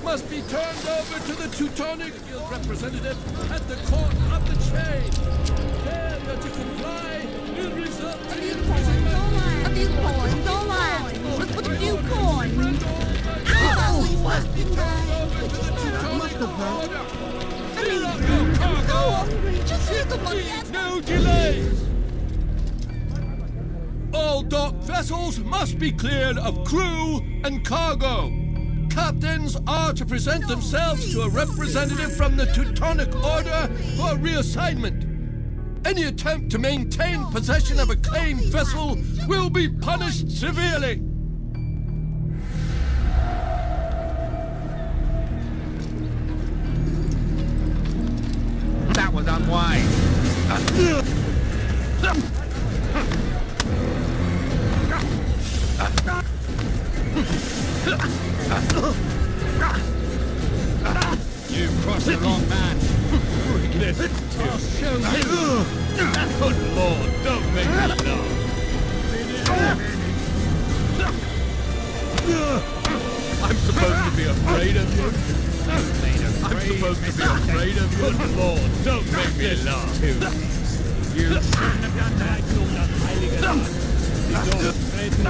Must be turned over to the Teutonic Guild representative at the court of the chain. Failure to comply will result in imprisonment. A few coins, all right. Let's put a few coins. Vessels must be turned over to the Teutonic order. Fill up your I'm so cargo. hungry. Just here's the money. No delays. All docked vessels must be cleared of crew and cargo. Captains are to present themselves to a representative from the Teutonic Order for reassignment. Any attempt to maintain possession of a claimed vessel will be punished severely. That was unwise. You crossed the wrong man. Listen to I'll show you. Good Lord, don't make me laugh. I'm supposed to be afraid of you. I'm supposed to be afraid of you. Good Lord, don't make me laugh. You shouldn't have done that. Good Lord, don't make me...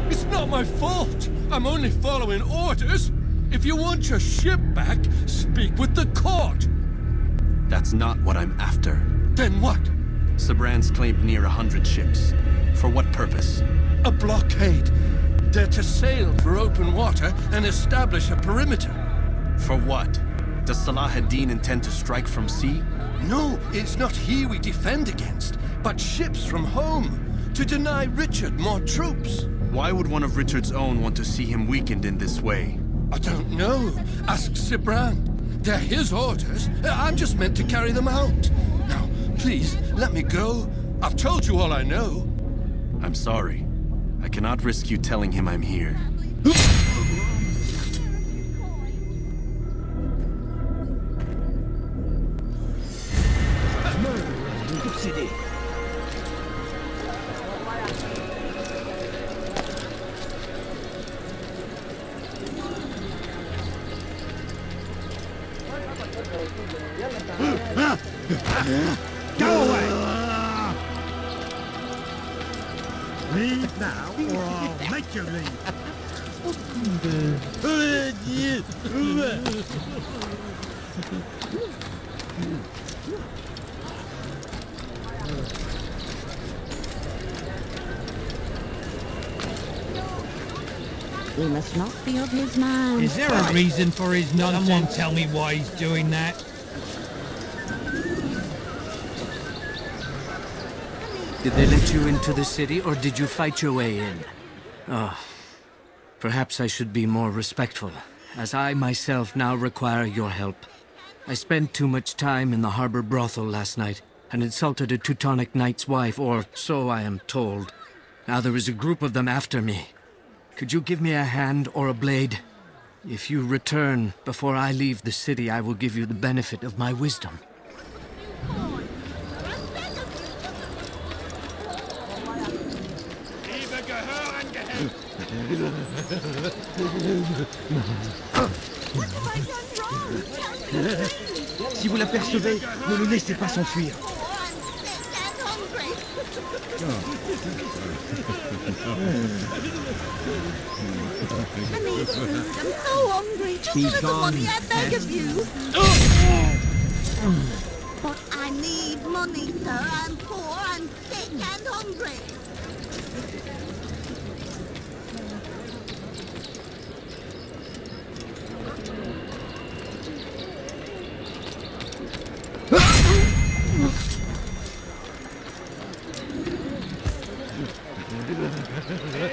It's not my fault. I'm only following orders. If you want your ship back, speak with the court. That's not what I'm after. Then what? Sabran's claimed near 100 ships. For what purpose? A blockade. They're to sail for open water and establish a perimeter. For what? Does Salah ad-Din intend to strike from sea? No, it's not he we defend against, but ships from home, to deny Richard more troops. Why would one of Richard's own want to see him weakened in this way? I don't know. Ask Sabran. They're his orders. I'm just meant to carry them out. Now, please, let me go. I've told you all I know. I'm sorry. I cannot risk you telling him I'm here. Go away! Leave now, or I'll make you leave. We must not be of his mind. Is there a reason for his nonsense? Someone tell me why he's doing that. Did they let you into the city, or did you fight your way in? Oh, perhaps I should be more respectful, as I myself now require your help. I spent too much time in the harbor brothel last night, and insulted a Teutonic knight's wife, or so I am told. Now there is a group of them after me. Could you give me a hand or a blade? If you return before I leave the city, I will give you the benefit of my wisdom. Si vous l'apercevez, ne le laissez pas s'enfuir. I need food. I'm so hungry. Just Be a little gone. money, I beg of you. But I need money, sir. I'm poor, I'm sick and hungry.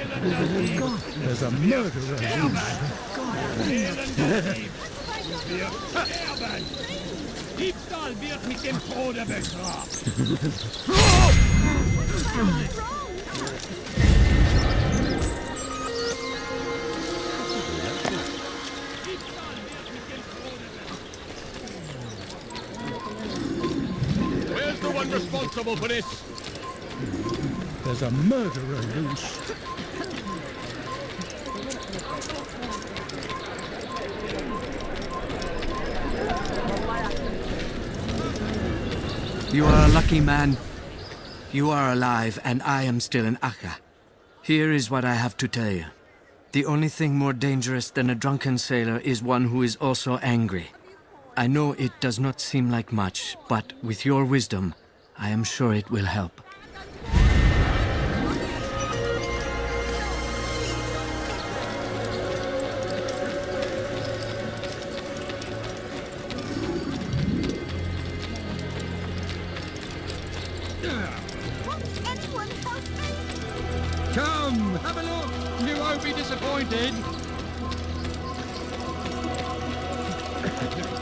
There's a murderer. Diebstahl wird mit dem Tode bestraft. Where's the one responsible for this? There's a murderer loose. You are a lucky man. You are alive, and I am still in Akka. Here is what I have to tell you. The only thing more dangerous than a drunken sailor is one who is also angry. I know it does not seem like much, but with your wisdom, I am sure it will help. Anyone help me? Come, have a look. You won't be disappointed.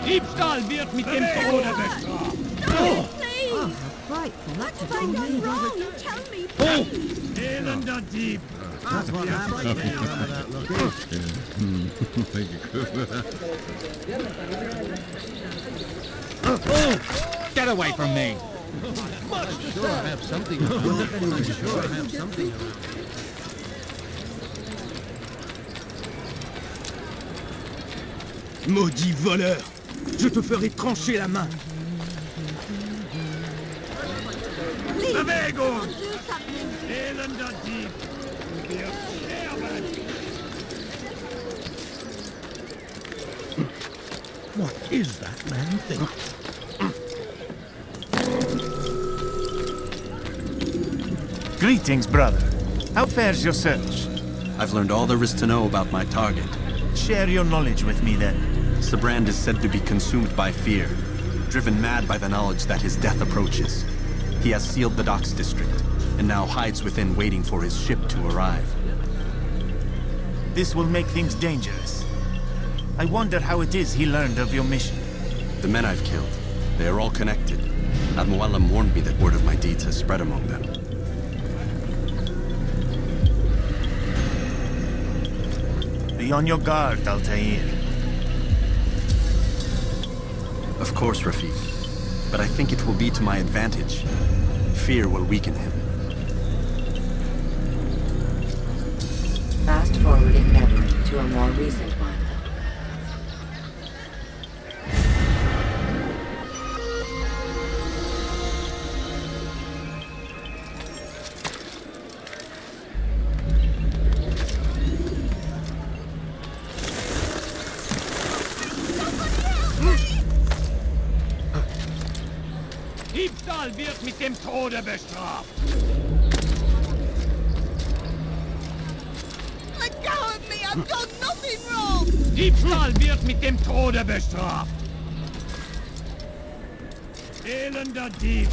Diebstahl wird mit dem Tode bestraft. Stop, please. Right, well, What that's have a I good done news. wrong? Tell me, please. Elender Dieb. That's what happened. That looking. Get away from me. Sure, I have something. Sure, I have something. Maudit voleur. Je te ferai trancher la main. Please, Bewegung! do something. Elender Dieb. Du wirst sterben. What is that man think? Greetings, brother. How fares your search? I've learned all there is to know about my target. Share your knowledge with me, then. Sabrand is said to be consumed by fear, driven mad by the knowledge that his death approaches. He has sealed the docks district, and now hides within waiting for his ship to arrive. This will make things dangerous. I wonder how it is he learned of your mission. The men I've killed, they are all connected. Al-Mualim warned me that word of my deeds has spread among them. Be on your guard, Altair. Of course, Rafiq. But I think it will be to my advantage. Fear will weaken him. Fast forwarding memory to a more recent one. Diebstahl wird mit dem Tode bestraft. Let go of me. I've done nothing wrong. Diebstahl wird mit dem Tode bestraft. Elender Dieb,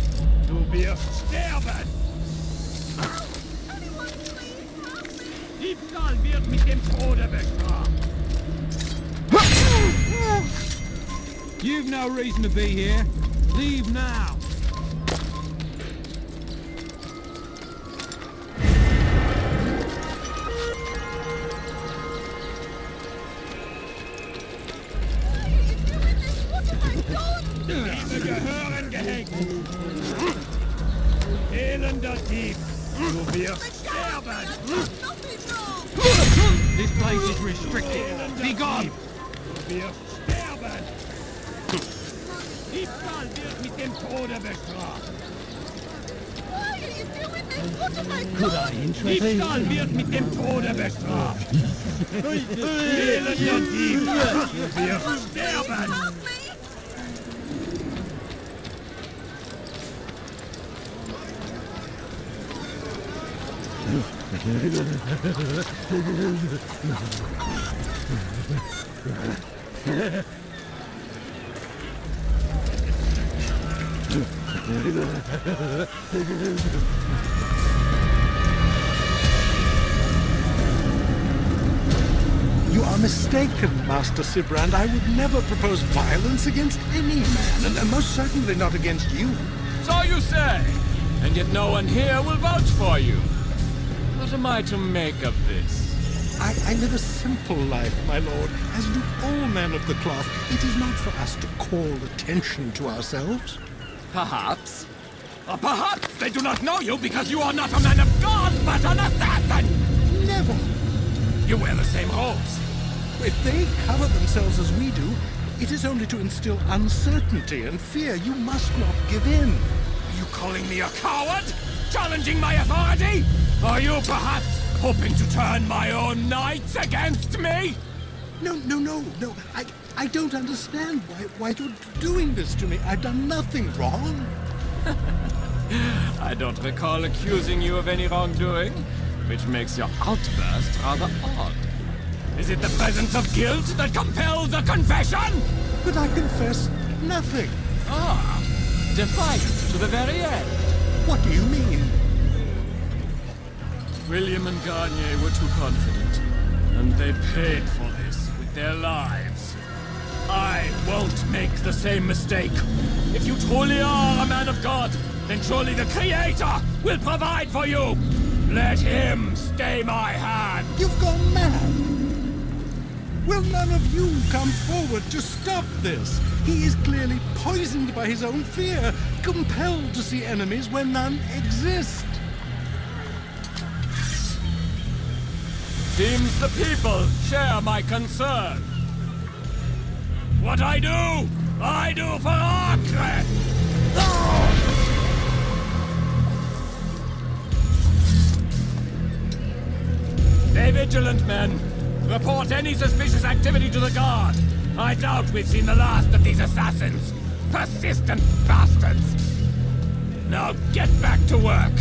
du wirst sterben. Anyone, please help me. Diebstahl wird mit dem Tode bestraft. You've no reason to be here. Leave now. Diebe gehören gehängt. Elender Dieb, du wirst sterben. Nothing wrong. This place is restricted. Be gone! Wir sterben! Diebstahl wird mit dem Tode bestraft! Why are you doing this? What have I Could done? I interest? Diebstahl wird mit dem Tode bestraft! Elender Dieb! Wir sterben! Help me! You are mistaken, Master Sibrand. I would never propose violence against any man, and most certainly not against you. So you say, and yet no one here will vouch for you. What am I to make of this? I live a simple life, my lord, as do all men of the cloth. It is not for us to call attention to ourselves. Perhaps. Or perhaps they do not know you because you are not a man of God, but an assassin! Never. You wear the same robes. If they cover themselves as we do, it is only to instill uncertainty and fear. You must not give in. Are you calling me a coward? Challenging my authority? Are you perhaps hoping to turn my own knights against me? No. I don't understand why you're doing this to me. I've done nothing wrong. I don't recall accusing you of any wrongdoing, which makes your outburst rather odd. Is it the presence of guilt that compels a confession? But I confess nothing. Ah, defiant to the very end. What do you mean? William and Garnier were too confident, and they paid for this with their lives. I won't make the same mistake. If you truly are a man of God, then surely the Creator will provide for you. Let him stay my hand. You've gone mad. Will none of you come forward to stop this? He is clearly poisoned by his own fear, compelled to see enemies where none exist. Seems the people share my concern. What I do for Acre! Stay vigilant, men. Report any suspicious activity to the guard. I doubt we've seen the last of these assassins. Persistent bastards. Now get back to work.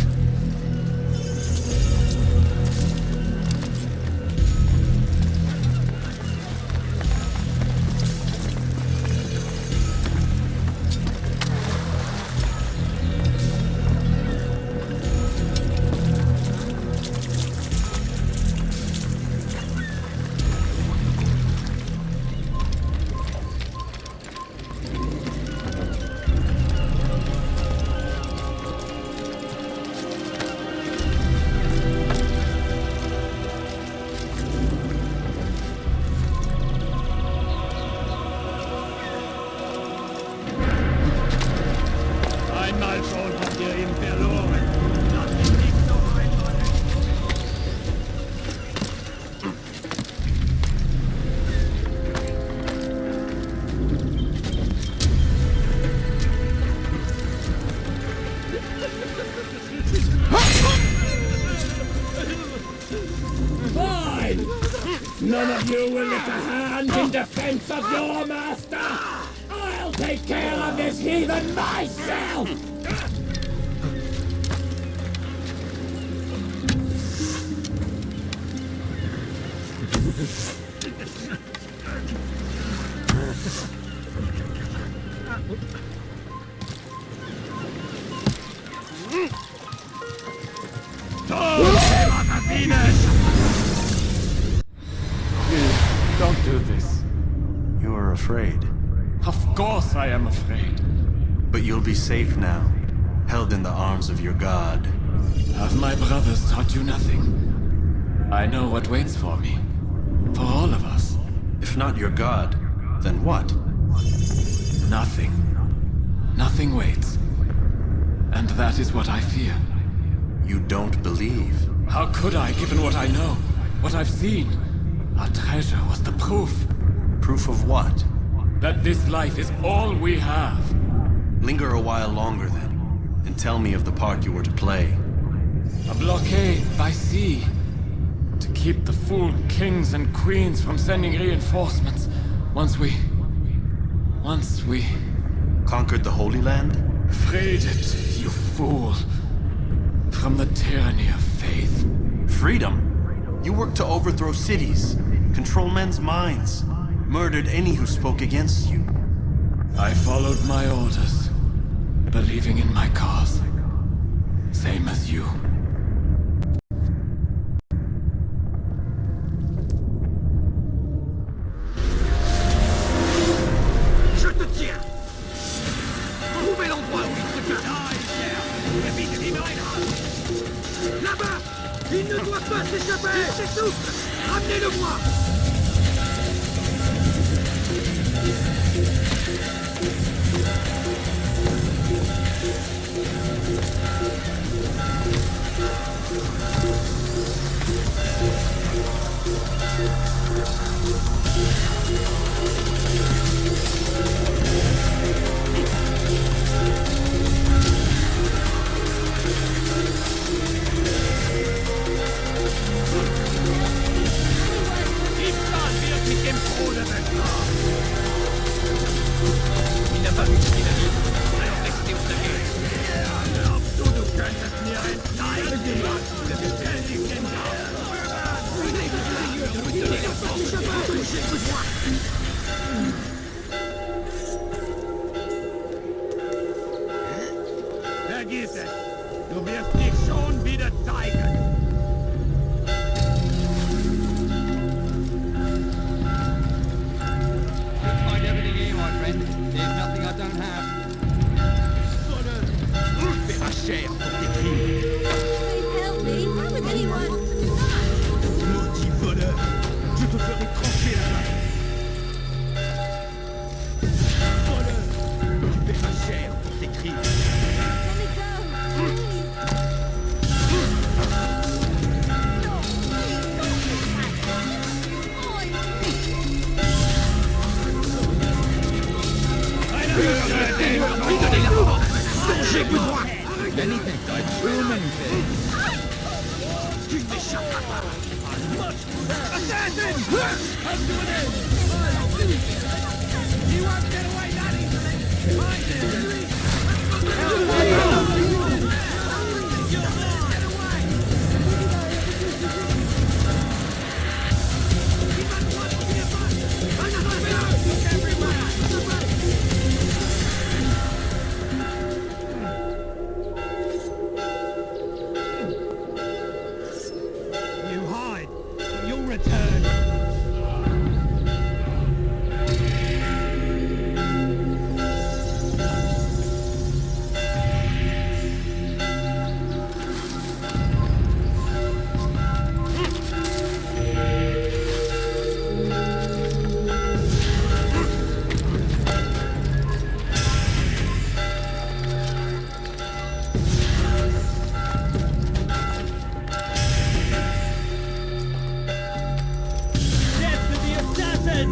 None of you will lift a hand in defense of your master! I'll take care of this heathen myself! Don't do this. You are afraid. Of course I am afraid. But you'll be safe now, held in the arms of your god. Have my brothers taught you nothing? I know what waits for me. For all of us. If not your god, then what? Nothing. Nothing waits. And that is what I fear. You don't believe. How could I, given what I know? What I've seen? Our treasure was the proof Proof of what? that this life is all we have. Linger a while longer then, and tell me of the part you were to play. A blockade by sea to keep the fool kings and queens from sending reinforcements once we Conquered the Holy Land? freed it, you fool, from the tyranny of faith. Freedom? You worked to overthrow cities, control men's minds, murdered any who spoke against you. I followed my orders, believing in my cause, same as you. Je te tiens! Trouvez l'endroit où il se cache! Là-bas! Il ne doit pas s'échapper! Il s'essouffle! Ramenez-le-moi! Il n'a pas vu ce qu'il a dit. Alors restez au taquet. Du kannst es mir entgleichen. Vergiss es. Du wirst dich schon wieder zeigen. Find everything here, my friend. There's nothing I don't have. Tu paieras cher pour tes crimes. Please help me. How would anyone want to do that? Maudit voleur. Je te ferai trancher la main. Voleur. Tu paieras cher pour tes crimes. Let me go. Please. No, please don't Donnez la porte. Songez du droit. Anything, true many things. Tu n'échapperas pas. Assassin! You won't get away that easily. Find him. You hide. You'll return. Death to the assassin!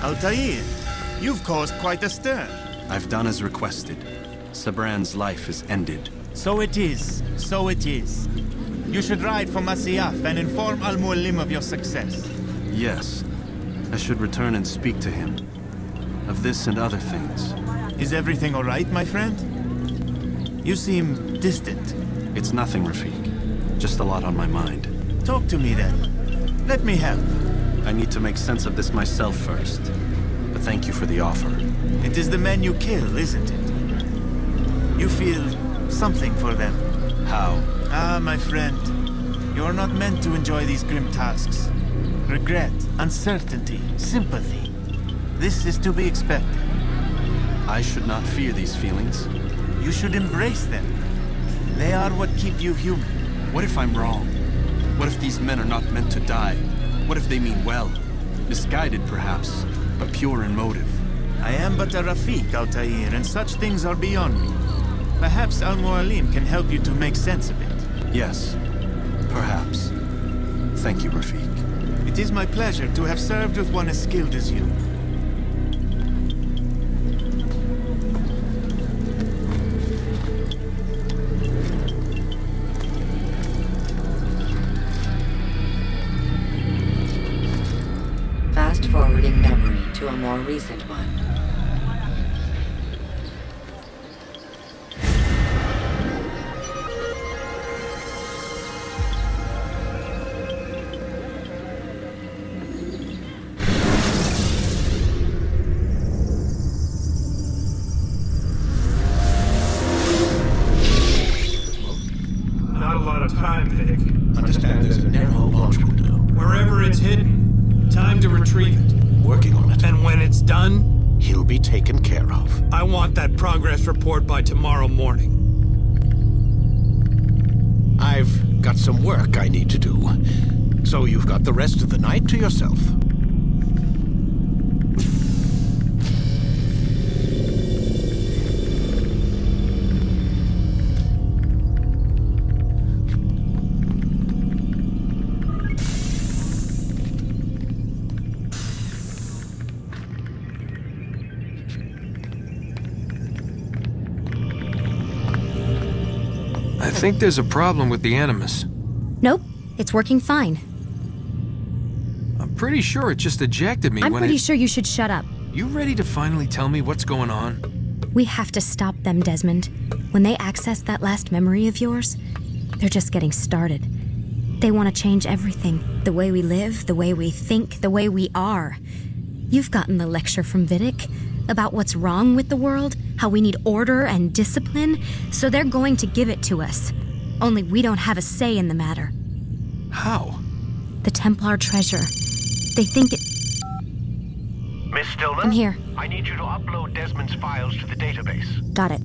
Altair, you've caused quite a stir. I've done as requested. Sabran's life is ended. So it is. So it is. You should ride for Masyaf and inform Al-Muallim of your success. Yes, I should return and speak to him. Of this and other things. Is everything all right, my friend? You seem distant. It's nothing, Rafik. Just a lot on my mind. Talk to me then. Let me help. I need to make sense of this myself first. But thank you for the offer. It is the men you kill, isn't it? You feel something for them. How? Ah, my friend. You're not meant to enjoy these grim tasks. Regret, uncertainty, sympathy. This is to be expected. I should not fear these feelings. You should embrace them. They are what keep you human. What if I'm wrong? What if these men are not meant to die? What if they mean well? Misguided, perhaps, but pure in motive. I am but a Rafik, Altair, and such things are beyond me. Perhaps Al-Mualim can help you to make sense of it. Yes, perhaps. Thank you, Rafik. It is my pleasure to have served with one as skilled as you. Fast-forwarding memory to a more recent one. Not a lot of time, Vic. Understand there's a narrow launch window. Wherever it's hidden, time to retrieve it. Working on it. And when it's done, He'll be taken care of. I want that progress report by tomorrow morning. I've got some work I need to do. So you've got the rest of the night to yourself. I think there's a problem with the Animus. Nope, it's working fine. I'm pretty sure it just ejected me I'm when pretty sure you should shut up. You ready to finally tell me what's going on? We have to stop them, Desmond. When they access that last memory of yours, they're just getting started. They want to change everything. The way we live, the way we think, the way we are. You've gotten the lecture from Vidic about what's wrong with the world, how we need order and discipline, so they're going to give it to us. Only we don't have a say in the matter. How? The Templar treasure. They think it... Miss Stillman? I'm here. I need you to upload Desmond's files to the database. Got it.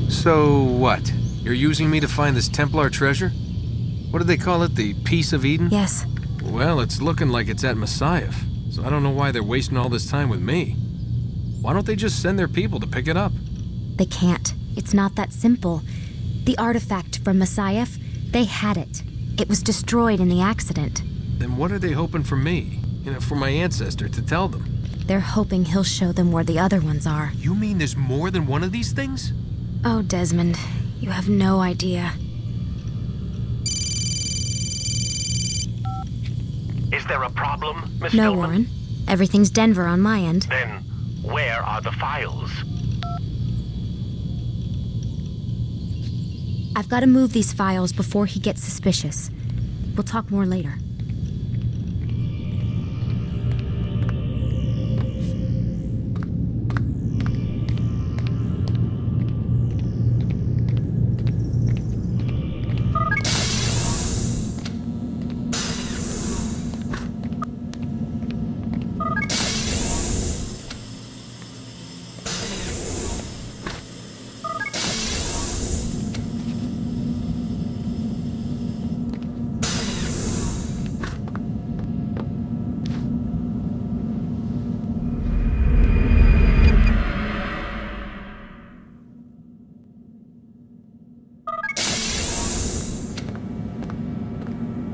So what? You're using me to find this Templar treasure? What did they call it? The Piece of Eden? Yes. Well, it's looking like it's at Messiah, so I don't know why they're wasting all this time with me. Why don't they just send their people to pick it up? They can't. It's not that simple. The artifact from Messiah, they had it. It was destroyed in the accident. Then what are they hoping for me? For my ancestor to tell them? They're hoping he'll show them where the other ones are. You mean there's more than one of these things? Oh, Desmond, you have no idea. Is there a problem, Miss No, Stillman? Warren. Everything's Denver on my end. Then, where are the files? I've got to move these files before he gets suspicious. We'll talk more later.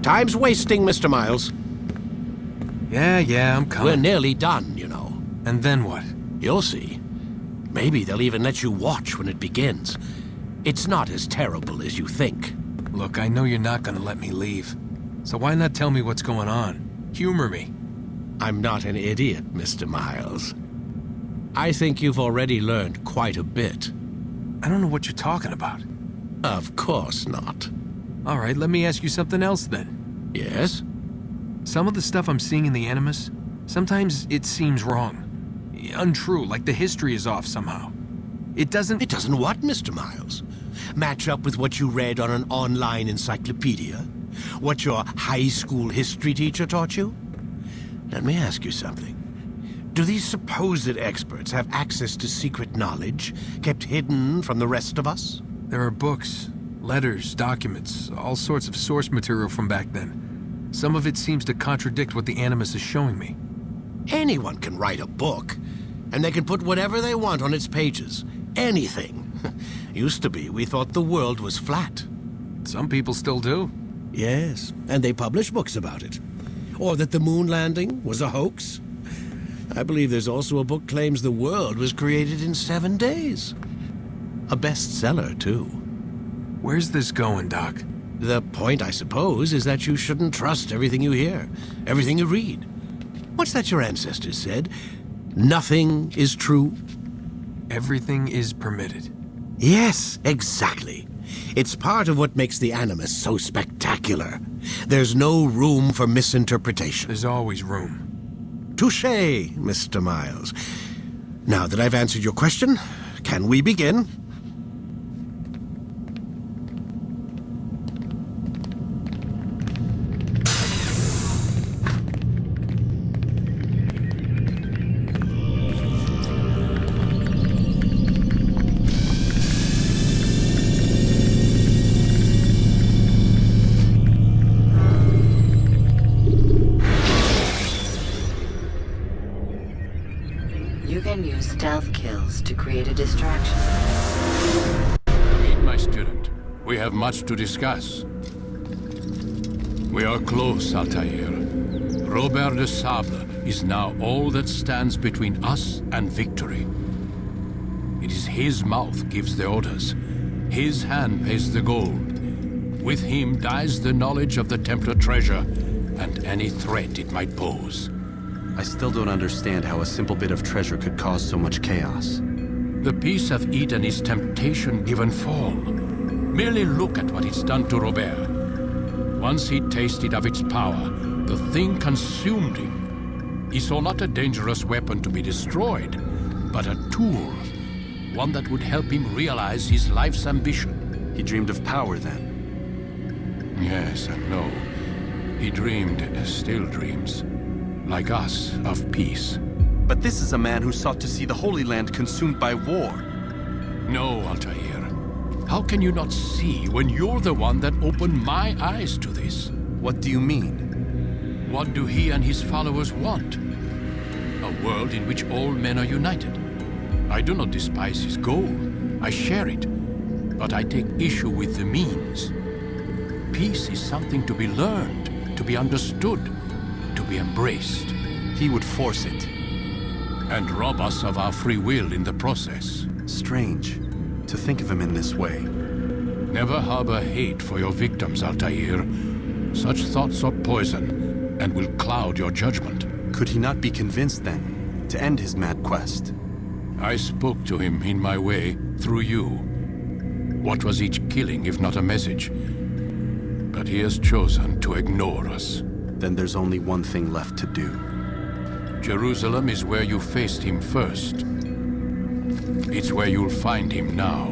Time's wasting, Mr. Miles. Yeah, I'm coming. We're nearly done, you know. And then what? You'll see. Maybe they'll even let you watch when it begins. It's not as terrible as you think. Look, I know you're not gonna let me leave. So why not tell me what's going on? Humor me. I'm not an idiot, Mr. Miles. I think you've already learned quite a bit. I don't know what you're talking about. Of course not. All right, let me ask you something else then. Yes? Some of the stuff I'm seeing in the Animus, sometimes it seems wrong. Untrue, like the history is off somehow. It doesn't... It doesn't what, Mr. Miles? Match up with what you read on an online encyclopedia? What your high school history teacher taught you? Let me ask you something. Do these supposed experts have access to secret knowledge kept hidden from the rest of us? There are books, letters, documents, all sorts of source material from back then. Some of it seems to contradict what the Animus is showing me. Anyone can write a book, and they can put whatever they want on its pages. Anything. Used to be, we thought the world was flat. Some people still do. Yes, and they publish books about it. Or that the moon landing was a hoax. I believe there's also a book claims the world was created in 7 days. A bestseller, too. Where's this going, Doc? The point, I suppose, is that you shouldn't trust everything you hear, everything you read. What's that your ancestors said? Nothing is true? Everything is permitted. Yes, exactly. It's part of what makes the Animus so spectacular. There's no room for misinterpretation. There's always room. Touché, Mr. Miles. Now that I've answered your question, can we begin? Stealth kills to create a distraction. Meet my student. We have much to discuss. We are close, Altair. Robert de Sable is now all that stands between us and victory. It is his mouth gives the orders. His hand pays the gold. With him dies the knowledge of the Templar treasure and any threat it might pose. I still don't understand how a simple bit of treasure could cause so much chaos. The peace of Eden is temptation given fall. Merely look at what it's done to Robert. Once he tasted of its power, the thing consumed him. He saw not a dangerous weapon to be destroyed, but a tool. One that would help him realize his life's ambition. He dreamed of power then? Yes and no. He dreamed, still dreams. Like us, of peace. But this is a man who sought to see the Holy Land consumed by war. No, Altair. How can you not see when you're the one that opened my eyes to this? What do you mean? What do he and his followers want? A world in which all men are united. I do not despise his goal. I share it. But I take issue with the means. Peace is something to be learned, to be understood, to be embraced. He would force it. And rob us of our free will in the process. Strange to think of him in this way. Never harbor hate for your victims, Altair. Such thoughts are poison and will cloud your judgment. Could he not be convinced then to end his mad quest? I spoke to him in my way through you. What was each killing if not a message? But he has chosen to ignore us. Then there's only one thing left to do. Jerusalem is where you faced him first. It's where you'll find him now.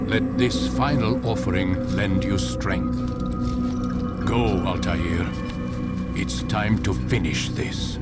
Let this final offering lend you strength. Go, Altair. It's time to finish this.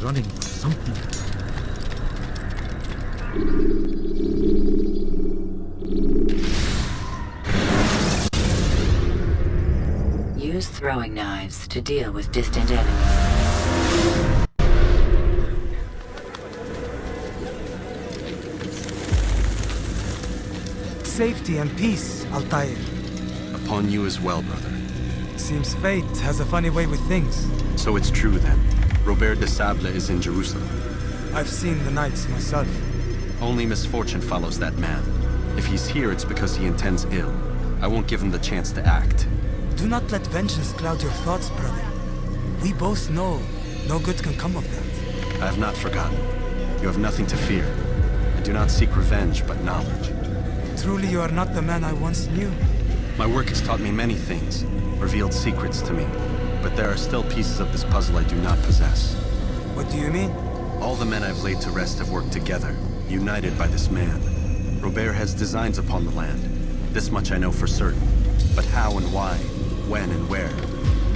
running from something. Use throwing knives to deal with distant enemies. Safety and peace, Altair. Upon you as well, brother. Seems fate has a funny way with things. So it's true then. Robert de Sable is in Jerusalem. I've seen the knights myself. Only misfortune follows that man. If he's here, it's because he intends ill. I won't give him the chance to act. Do not let vengeance cloud your thoughts, brother. We both know no good can come of that. I have not forgotten. You have nothing to fear. I do not seek revenge, but knowledge. Truly, you are not the man I once knew. My work has taught me many things, revealed secrets to me. But there are still pieces of this puzzle I do not possess. What do you mean? All the men I've laid to rest have worked together, united by this man. Robert has designs upon the land. This much I know for certain. But how and why, when and where,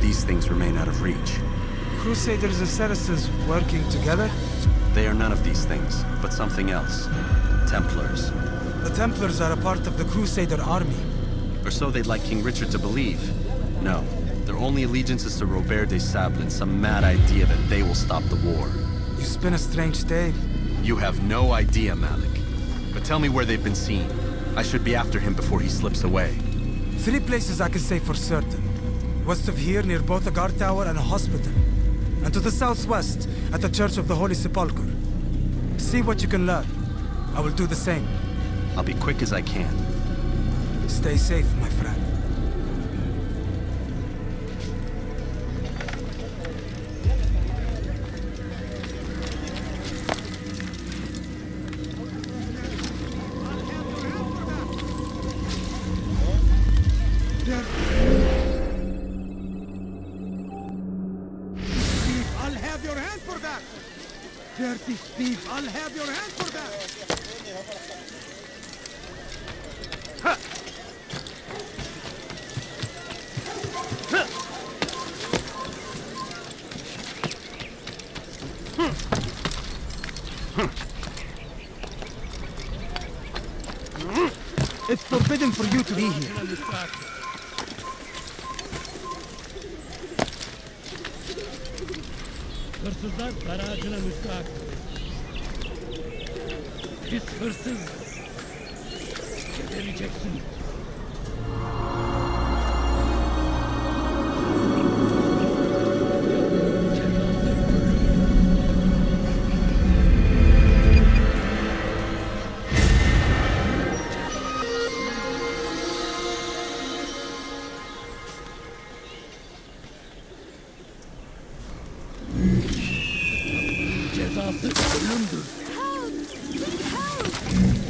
these things remain out of reach. Crusaders and Saracens working together? They are none of these things, but something else. Templars. The Templars are a part of the Crusader army. Or so they'd like King Richard to believe. No, their only allegiance is to Robert de Sable and some mad idea that they will stop the war. You spin a strange tale. You have no idea, Malik. But tell me where they've been seen. I should be after him before he slips away. 3 places I can say for certain. West of here, near both a guard tower and a hospital. And to the southwest, at the Church of the Holy Sepulchre. See what you can learn. I will do the same. I'll be quick as I can. Stay safe, my friend. I'll have your hand for that! Dirty thief, I'll have your hand for that! It's forbidden for you to be here. Hırsızlar barajına müstahak. Biz hırsız. Gebereceksin.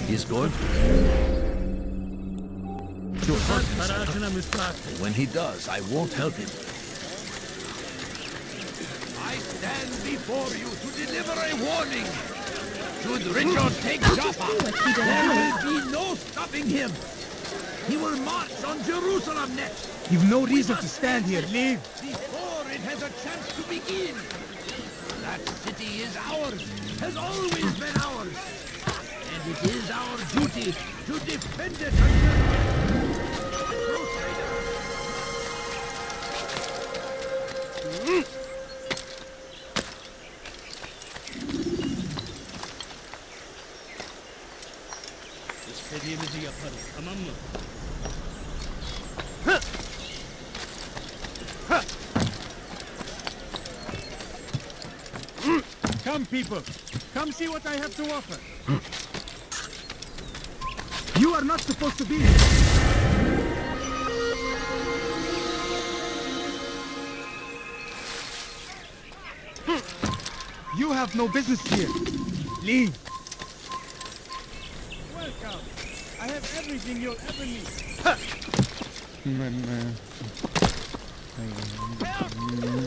He's good. To hurt himself. When he does, I won't help him. I stand before you to deliver a warning. Should Richard take Jaffa, there will be no stopping him. He will march on Jerusalem next. You've no reason to stand here. Leave. Before it has a chance to begin. That city is ours, has always been ours. And it is our duty to defend it İstediğimizi yaparız, tamam mı? Come, people. Come see what I have to offer. You are not supposed to be here. You have no business here. Leave. Welcome. I have everything you'll ever need. Help!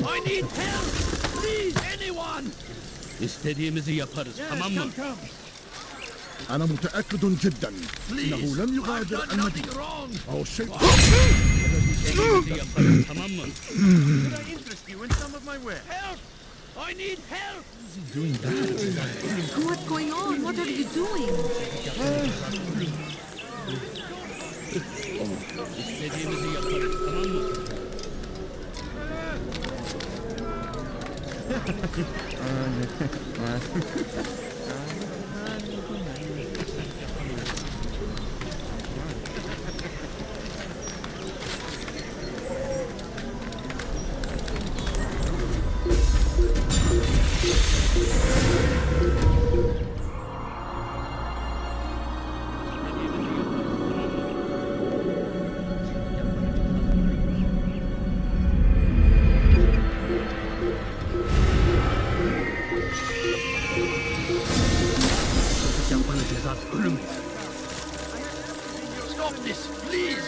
I need help! Please, anyone! İstediğimizi yaparız, tamam mı? Come, come. أنا متأكد جدا Please, إنه لن I've يغادر done nothing المدينة wrong. أو شيء. İstediğimizi yaparız, tamam mı? Could I interest you in some of my wares? Help! I need help! Doing that? What's going on? What are you doing? İstediğimizi yaparız, tamam mı? Stop this, please!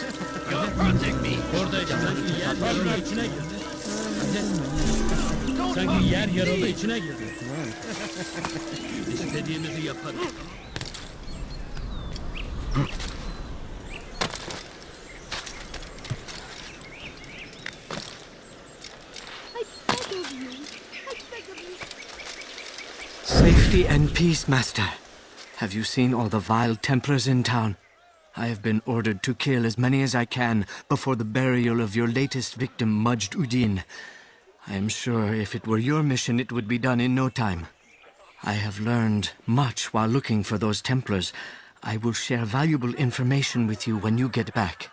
You're hurting me! Oradaydı. Sanki yer yarıldı içine girdi. Sanki yer yarıldı içine girdi. İstediğimizi yaparız. Safety and peace, Master. Have you seen all the vile Templars in town? I have been ordered to kill as many as I can before the burial of your latest victim, Majd Udin. I am sure if it were your mission, it would be done in no time. I have learned much while looking for those Templars. I will share valuable information with you when you get back.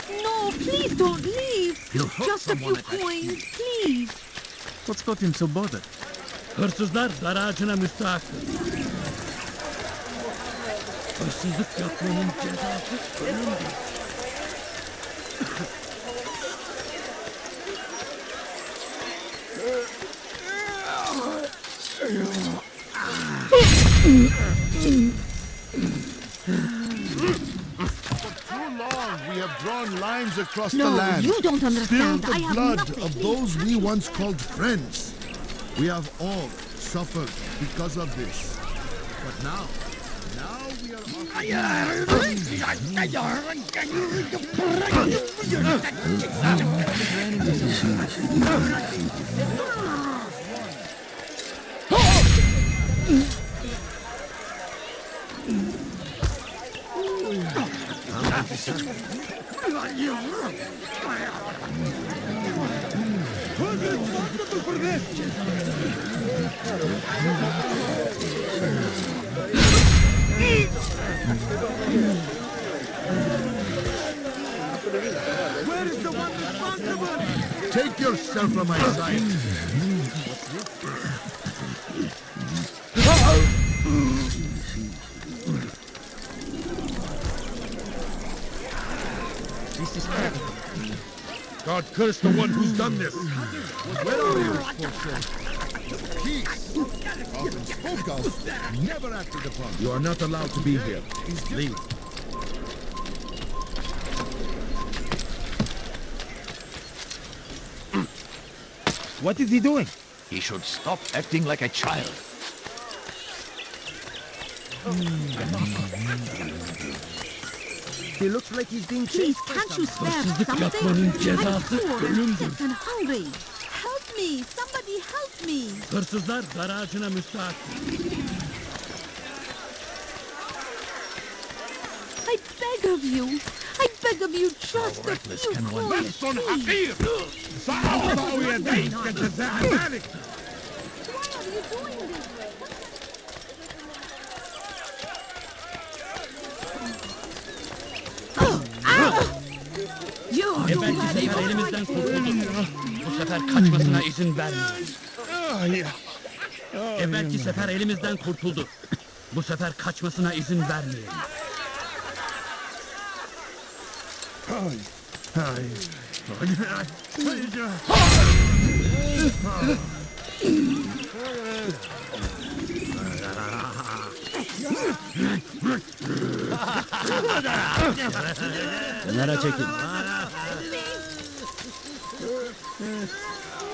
No, please don't leave. Just a few coins, please. What's got him so bothered? Hırsızlar dar ağacına müstahaktır. Hırsızlık yapmanın cezası ölümdür. We have drawn lines across the No, land. you don't understand. Spilled the I have blood nothing. of those we once called friends. We have all suffered because of this. But now we are Where is the one responsible? Take yourself from my sight. This is terrible. God curse the one who's done this. Where are you? Peace, often spoke of, never acted upon. You are not allowed to be here. Leave. What is he doing? He should stop acting like a child. He looks like he's being chased. Please, can't you spare Hırsızlık something? yapmanın I'm cezası poor and ölümdür. sick and hungry. Help me! Somebody help me! Hırsızlar dar ağacına müstahaktır. I beg of you! I beg of you, just a few coins, please! سأقطع يديك جزاء ذلك. Why are you doing this? Evvelki sefer elimizden kurtulduk. Bu sefer kaçmasına izin vermeyiz. Evvelki sefer elimizden kurtuldu. Bu sefer kaçmasına izin vermeyelim. Kenara çekil.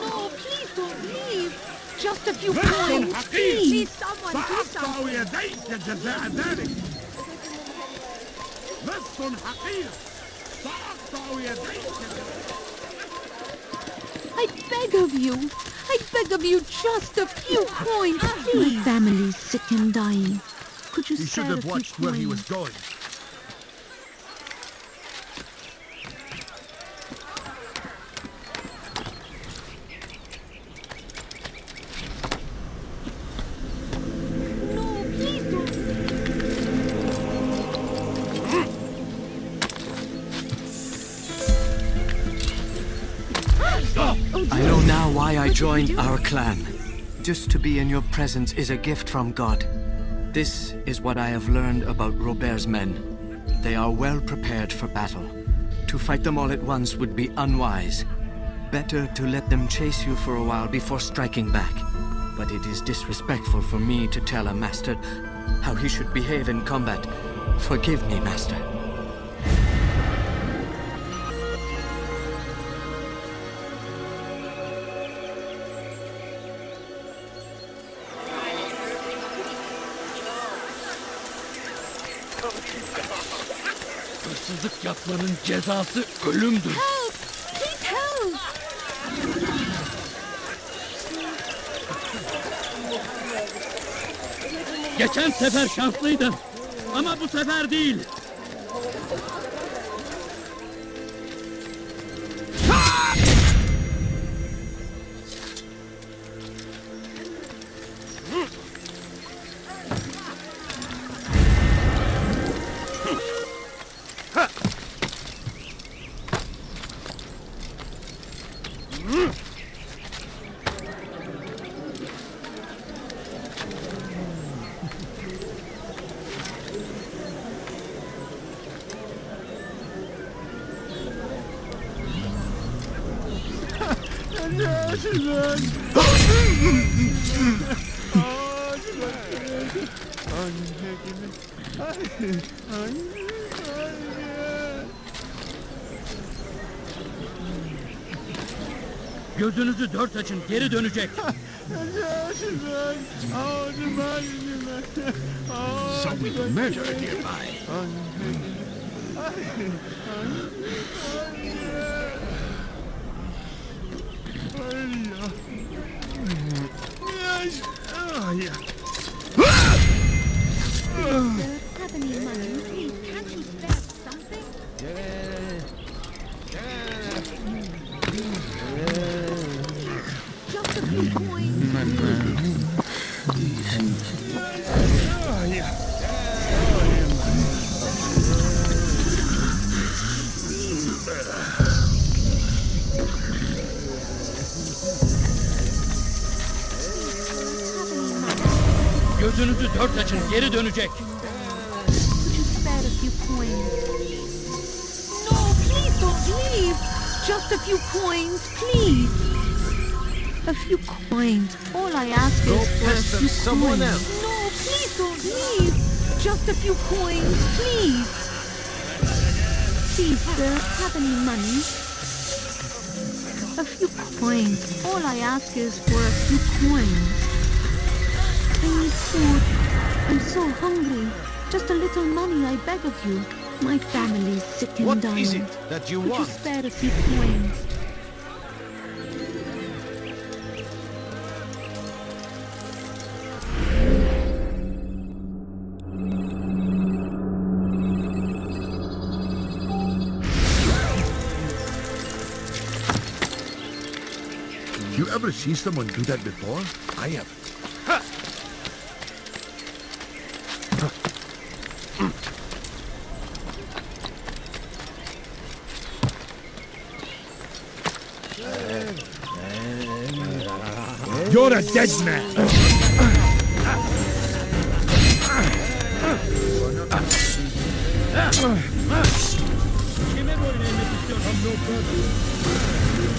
No, please don't leave! Just a few coins, please! Someone do سأقطع something! يديك جزاء ذلك. لص حقير. سأقطع يديك. I beg of you. I beg of you just a few coins, please. My family's sick and dying. Could you He should spare have a watched few where he coins? was going. I know now why I joined our clan. Just to be in your presence is a gift from God. This is what I have learned about Robert's men. They are well prepared for battle. To fight them all at once would be unwise. Better to let them chase you for a while before striking back. But it is disrespectful for me to tell a master how he should behave in combat. Forgive me, master. Hırsızlık yapmanın cezası ölümdür. Help! Please help! Geçen sefer şanslıydın. Ama bu sefer değil. Gözünüzü dört açın, geri dönecek. Some murder nearby. Have any money? Please, can't you spare something? Just a few coins. Gözünüzü dört açın, geri dönecek. Could you spare a few coins? No, please don't leave. Just a few coins, please. A few coins. All I ask is for a few someone coins. else. No, please don't leave. Just a few coins, please. Please, sir, have any money? A few coins. All I ask is for a few coins. I need food. I'm so hungry. Just a little money, I beg of you. My family's sick and dying. What is it that you Could want? you spare a few coins? You ever see someone do that before? I haven't. You're a dead man! Kime boyun eğmek istiyorsan no problem.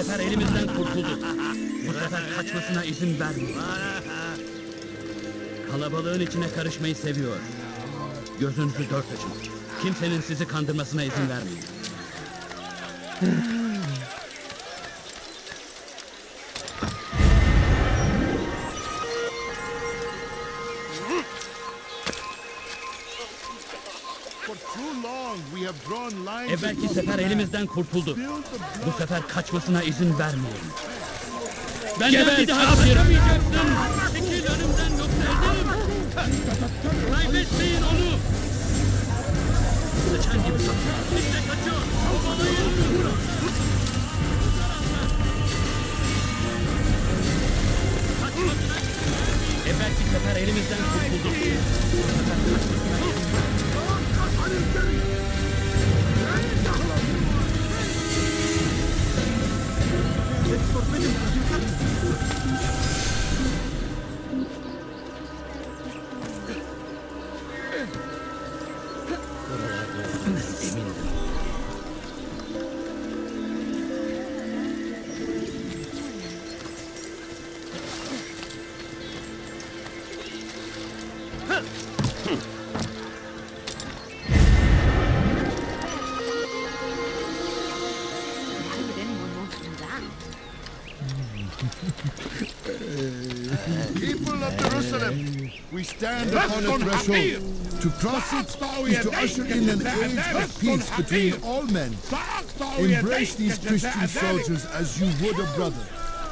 sefer elimizden kurtuldu. Bu sefer kaçmasına izin vermeyin. Kalabalığın içine karışmayı seviyor. Gözünüzü dört açın. Kimsenin sizi kandırmasına izin vermeyin. Evvelki sefer elimizden kurtuldu. Bu sefer kaçmasına izin vermeyin. Ben de bir daha kaçamayacaksın. Çekil önümden yoksa ederim. Kaybetmeyin onu. Sıçan gibi satıyor. İşte kaçıyor. Kovalayın. Evvelki sefer elimizden kurtuldu. Bu sefer kaçmasına izin vermeyin. People of Jerusalem, we stand upon a threshold. To cross it is to usher in an age of peace between all men. Embrace these Christian soldiers as you would a brother.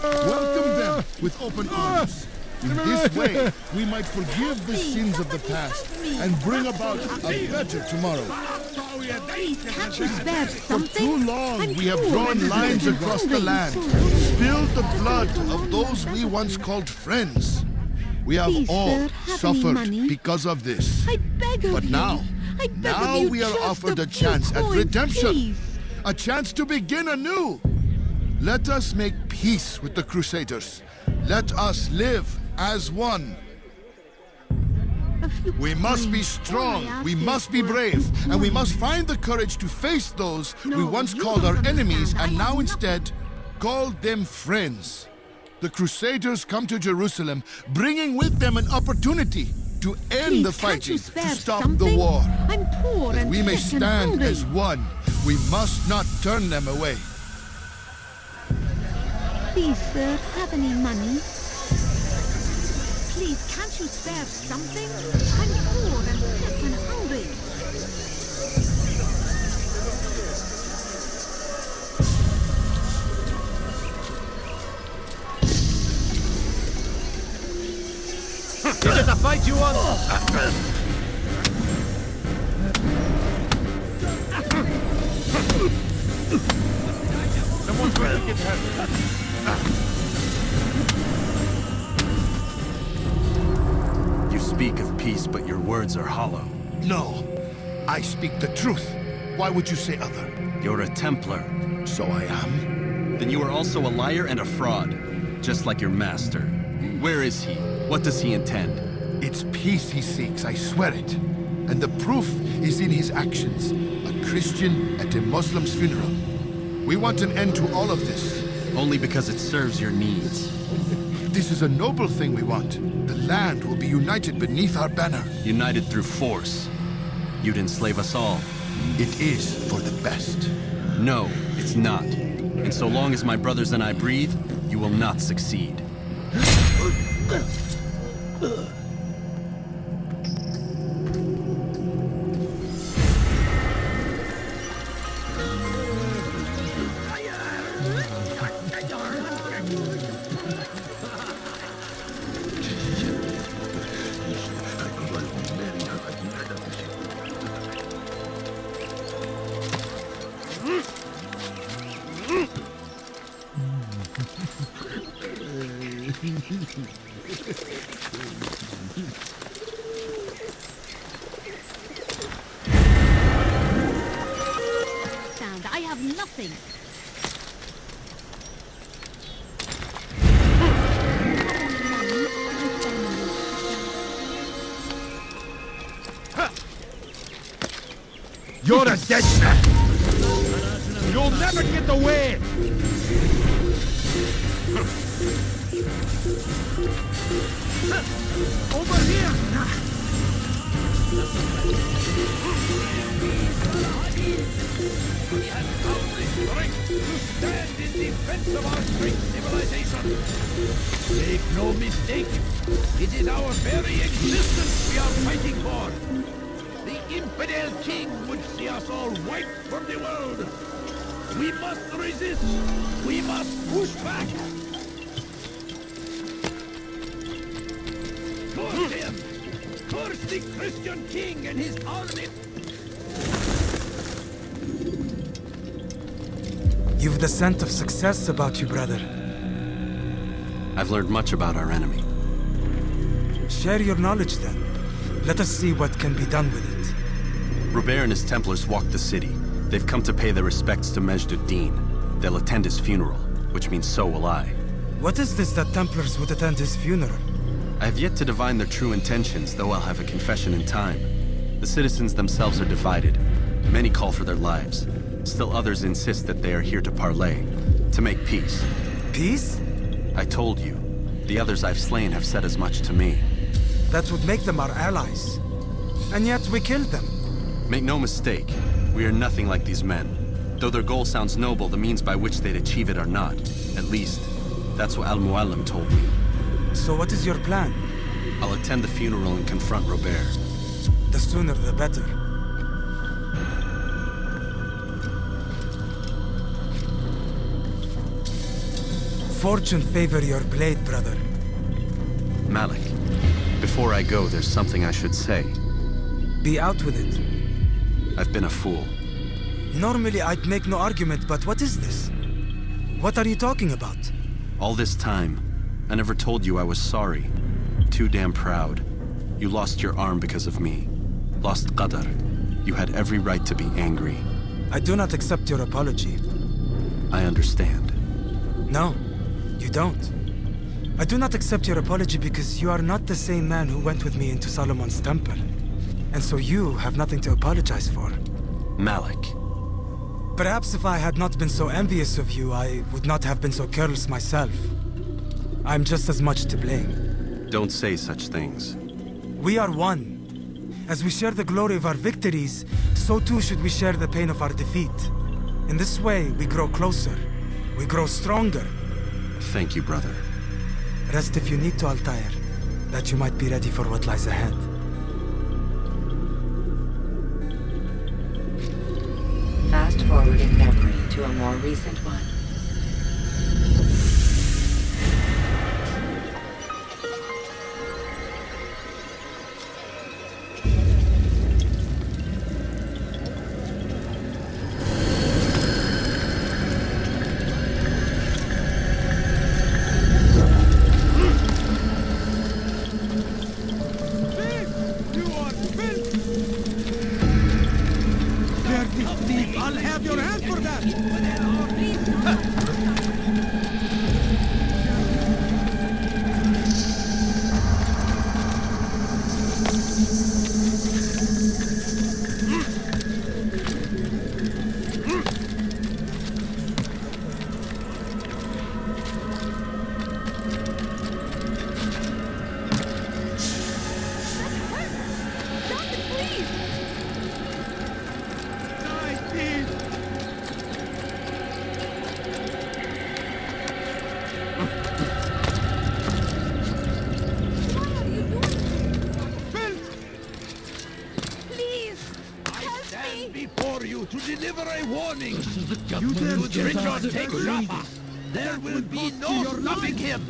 Welcome them with open arms. In this way, we might forgive the sins of the past and bring about a better tomorrow. Can't you spare For something? too long, we have drawn lines across the land, spilled the blood of those we once called friends. We have Please, all sir, have any suffered money? because of this. I beg of But you. now, I beg of you, we are just offered a a few chance at coins, redemption, please. a chance to begin anew. Let us make peace with the Crusaders. Let us live as one. We must be strong, we must be brave, and we must find the courage to face those we once called our enemies and now instead call them friends. The Crusaders come to Jerusalem, bringing with them an opportunity to end the fighting, to stop the war. I'm poor That and we may sick and stand hungry. as one, we must not turn them away. Please, sir, have any money? Please, can't you spare something? I'm poor and sick and hungry. Is it a fight you want? Someone's going to get hurt. You speak of peace, but your words are hollow. No, I speak the truth. Why would you say other? You're a Templar. So I am. Then you are also a liar and a fraud, just like your master. Where is he? What does he intend? It's peace he seeks, I swear it. And the proof is in his actions. A Christian at a Muslim's funeral. We want an end to all of this. Only because it serves your needs. This is a noble thing we want. The land will be united beneath our banner. United through force. You'd enslave us all. It is for the best. No, it's not. And so long as my brothers and I breathe, you will not succeed. Sound, I have nothing. You're a dead man! You'll never get away! Over here! We have found the strength to stand in defense of our great civilization. Make no mistake, it is our very existence we are fighting for. The infidel king would see us all wiped from the world. We must resist. We must push back. Curse him! Curse the Christian king and his army! You've the scent of success about you, brother. I've learned much about our enemy. Share your knowledge then. Let us see what can be done with it. Robert and his Templars walked the city. They've come to pay their respects to Majd-ud-Din. They'll attend his funeral, which means so will I. What is this that Templars would attend his funeral? I have yet to divine their true intentions, though I'll have a confession in time. The citizens themselves are divided. Many call for their lives. Still others insist that they are here to parley, to make peace. Peace? I told you. The others I've slain have said as much to me. That would make them our allies. And yet we killed them. Make no mistake, we are nothing like these men. Though their goal sounds noble, the means by which they'd achieve it are not. At least, that's what Al-Mualim told me. So what is your plan? I'll attend the funeral and confront Robert. The sooner the better. Fortune favor your blade, brother. Malik, before I go, there's something I should say. Be out with it. I've been a fool. Normally I'd make no argument, but what is this? What are you talking about? All this time, I never told you I was sorry. Too damn proud. You lost your arm because of me. Lost Qadar. You had every right to be angry. I do not accept your apology. I understand. No, you don't. I do not accept your apology because you are not the same man who went with me into Solomon's temple. And so you have nothing to apologize for. Malik. Perhaps if I had not been so envious of you, I would not have been so careless myself. I'm just as much to blame. Don't say such things. We are one. As we share the glory of our victories, so too should we share the pain of our defeat. In this way, we grow closer. We grow stronger. Thank you, brother. Rest if you need to, Altair, that you might be ready for what lies ahead. Fast forward in memory to a more recent one. I'll have your hand for that! To deliver a warning. Should Richard take Jaffa, there will be no stopping him.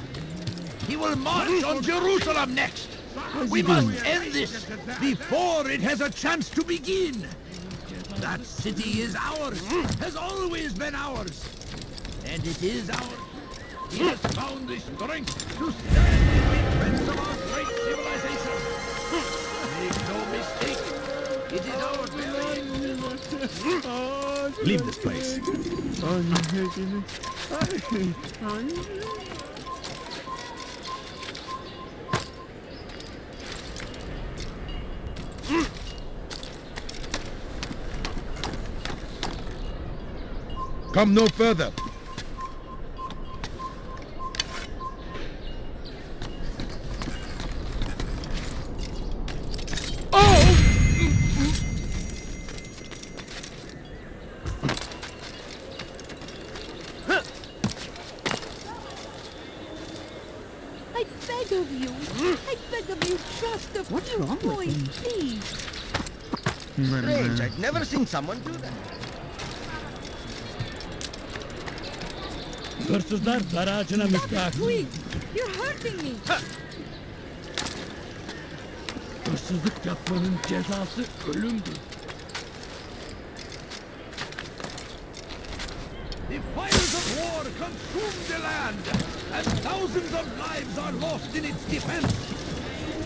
He will march on Jerusalem next. We must end this before it has a chance to begin. That city is ours, has always been ours. And it is ours. He has found the strength to stand in defense of our great civilization. Make no mistake, it is our very Leave this place. Come no further. Just a few coins, please. Strange, I've never seen someone do that. Hırsızlar dar ağacına müstahak. Quick, you're hurting me. Hırsızlık yapmanın cezası ölümdür. The fires of war consume the land, and thousands of lives are lost in its defense.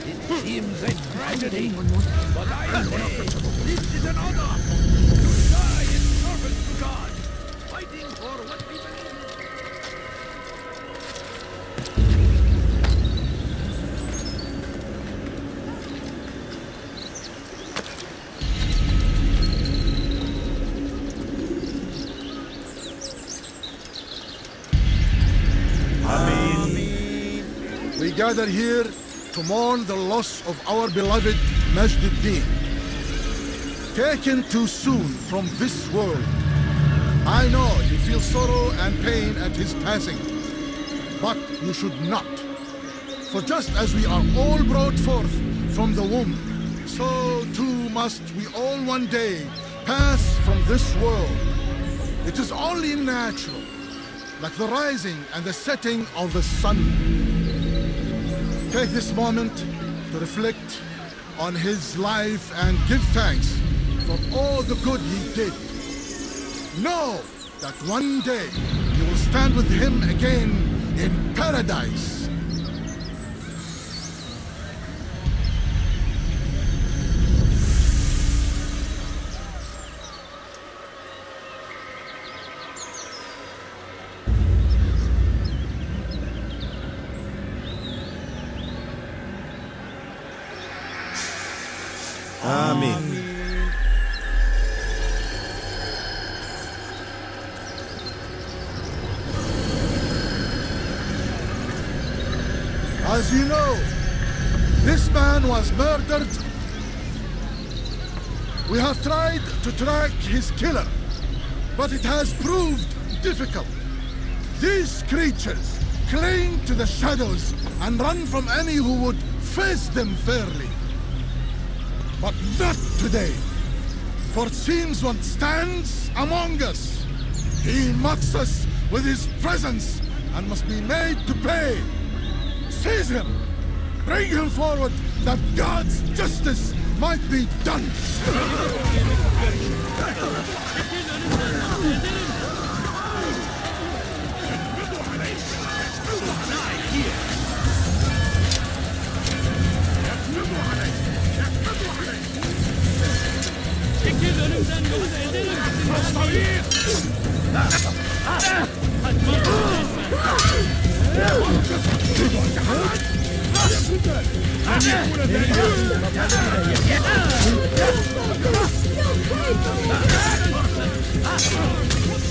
It seems a tragedy, but I say this is an honor to die in service to God, fighting for what we believe. We gather here to mourn the loss of our beloved Majduddin. Taken too soon from this world. I know you feel sorrow and pain at his passing, but you should not. For just as we are all brought forth from the womb, so too must we all one day pass from this world. It is only natural, like the rising and the setting of the sun. Take this moment to reflect on his life and give thanks for all the good he did. Know that one day you will stand with him again in paradise. Amen. As you know, this man was murdered. We have tried to track his killer, but it has proved difficult. These creatures cling to the shadows and run from any who would face them fairly. But not today, for it seems one stands among us. He mocks us with his presence and must be made to pay. Seize him! Bring him forward that God's justice might be done! Çekil önümden yoksa ederim. Kaçma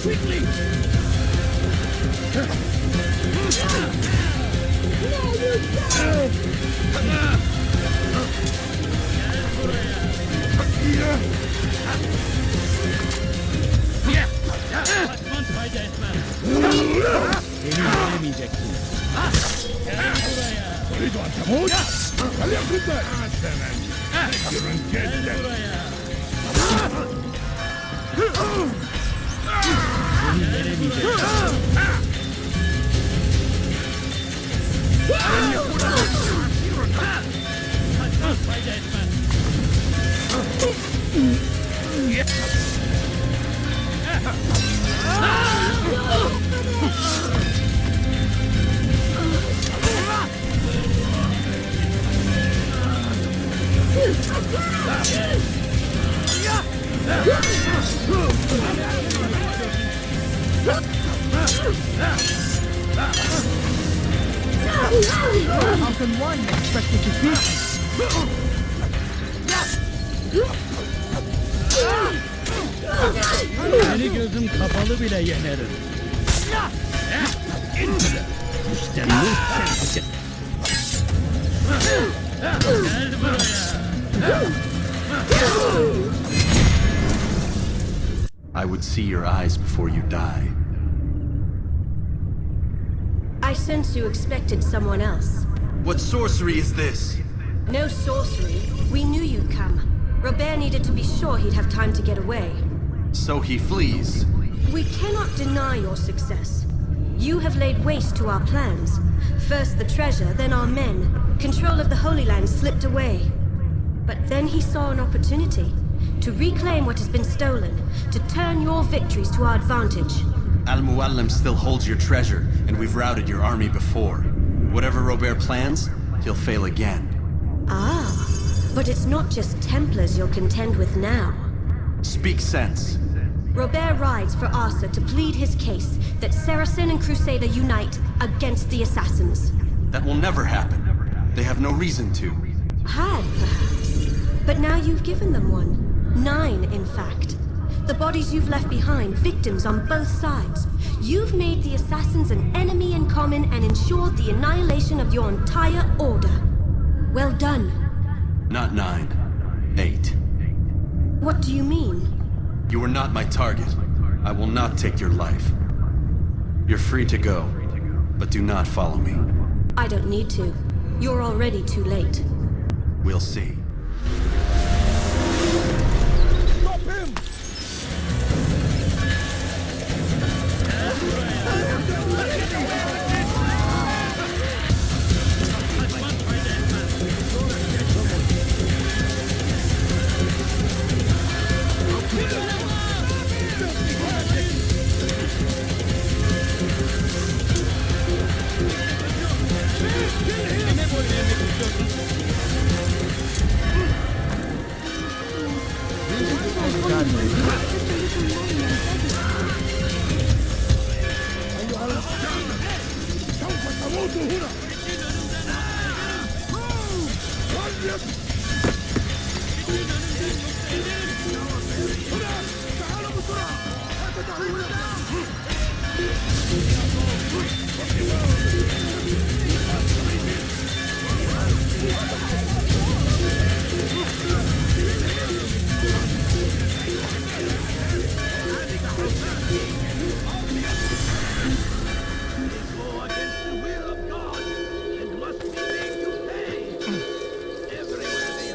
Quickly! Kaçman fayda etmez. Beni yenemeyeceksin. Gel buraya. Gel buraya. Beni yenemeyeceksin. Kaçman fayda etmez. How can one expect to defeat Seni gözüm kapalı bile yenerim. İşte bu sensin. Gel buraya. I would see your eyes before you die. I sense you expected someone else. What sorcery is this? No sorcery. We knew you'd come. Robert needed to be sure he'd have time to get away. So he flees. We cannot deny your success. You have laid waste to our plans. First the treasure, then our men. Control of the Holy Land slipped away. But then he saw an opportunity to reclaim what has been stolen, to turn your victories to our advantage. Al-Muallim still holds your treasure, and we've routed your army before. Whatever Robert plans, he'll fail again. Ah, but it's not just Templars you'll contend with now. Speak sense. Robert rides for Asa to plead his case that Saracen and Crusader unite against the Assassins. That will never happen. They have no reason to. Had, perhaps. But now you've given them one. 9, in fact. The bodies you've left behind, victims on both sides. You've made the Assassins an enemy in common and ensured the annihilation of your entire order. Well done. Not 9. 8. What do you mean? You are not my target. I will not take your life. You're free to go, but do not follow me. I don't need to. You're already too late. We'll see. Stop him!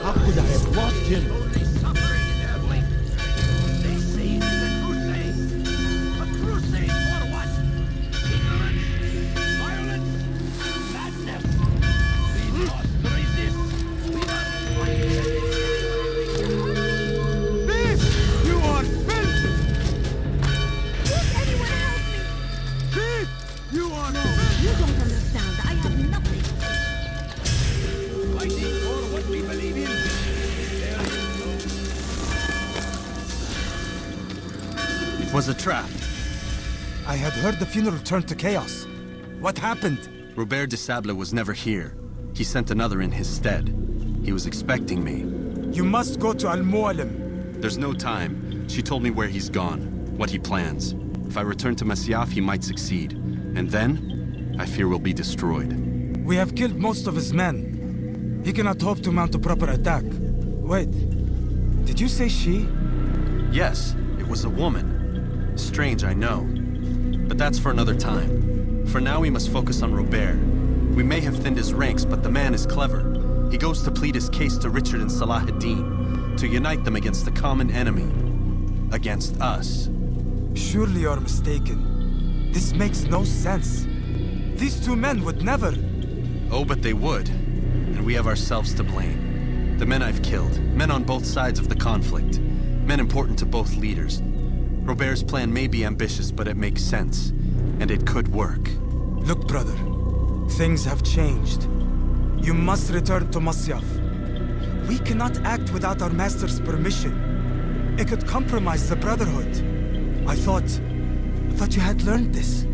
How could I have lost him? Was a trap. I had heard the funeral turned to chaos. What happened? Robert de Sable was never here. He sent another in his stead. He was expecting me. You must go to Al-Muallim. There's no time. She told me where he's gone, what he plans. If I return to Masyaf, he might succeed. And then, I fear we'll be destroyed. We have killed most of his men. He cannot hope to mount a proper attack. Wait, did you say she? Yes, it was a woman. Strange, I know. But that's for another time. For now, we must focus on Robert. We may have thinned his ranks, but the man is clever. He goes to plead his case to Richard and Salah ad-Din, to unite them against the common enemy. Against us. Surely you're mistaken. This makes no sense. These two men would never... Oh, but they would. And we have ourselves to blame. The men I've killed, men on both sides of the conflict, men important to both leaders. Robert's plan may be ambitious, but it makes sense. And it could work. Look, brother. Things have changed. You must return to Masyaf. We cannot act without our master's permission. It could compromise the Brotherhood. I thought you had learned this.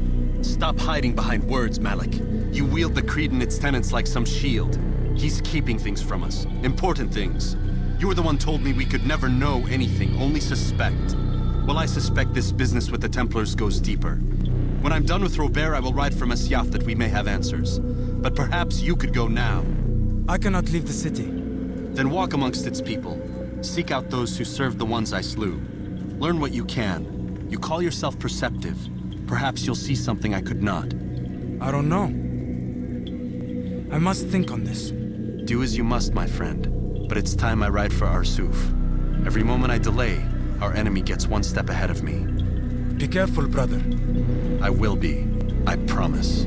Stop hiding behind words, Malik. You wield the creed and its tenets like some shield. He's keeping things from us. Important things. You were the one told me we could never know anything, only suspect. Well, I suspect this business with the Templars goes deeper. When I'm done with Robert, I will ride for Masyaf that we may have answers. But perhaps you could go now. I cannot leave the city. Then walk amongst its people. Seek out those who served the ones I slew. Learn what you can. You call yourself perceptive. Perhaps you'll see something I could not. I don't know. I must think on this. Do as you must, my friend. But it's time I ride for Arsuf. Every moment I delay, our enemy gets one step ahead of me. Be careful, brother. I will be. I promise.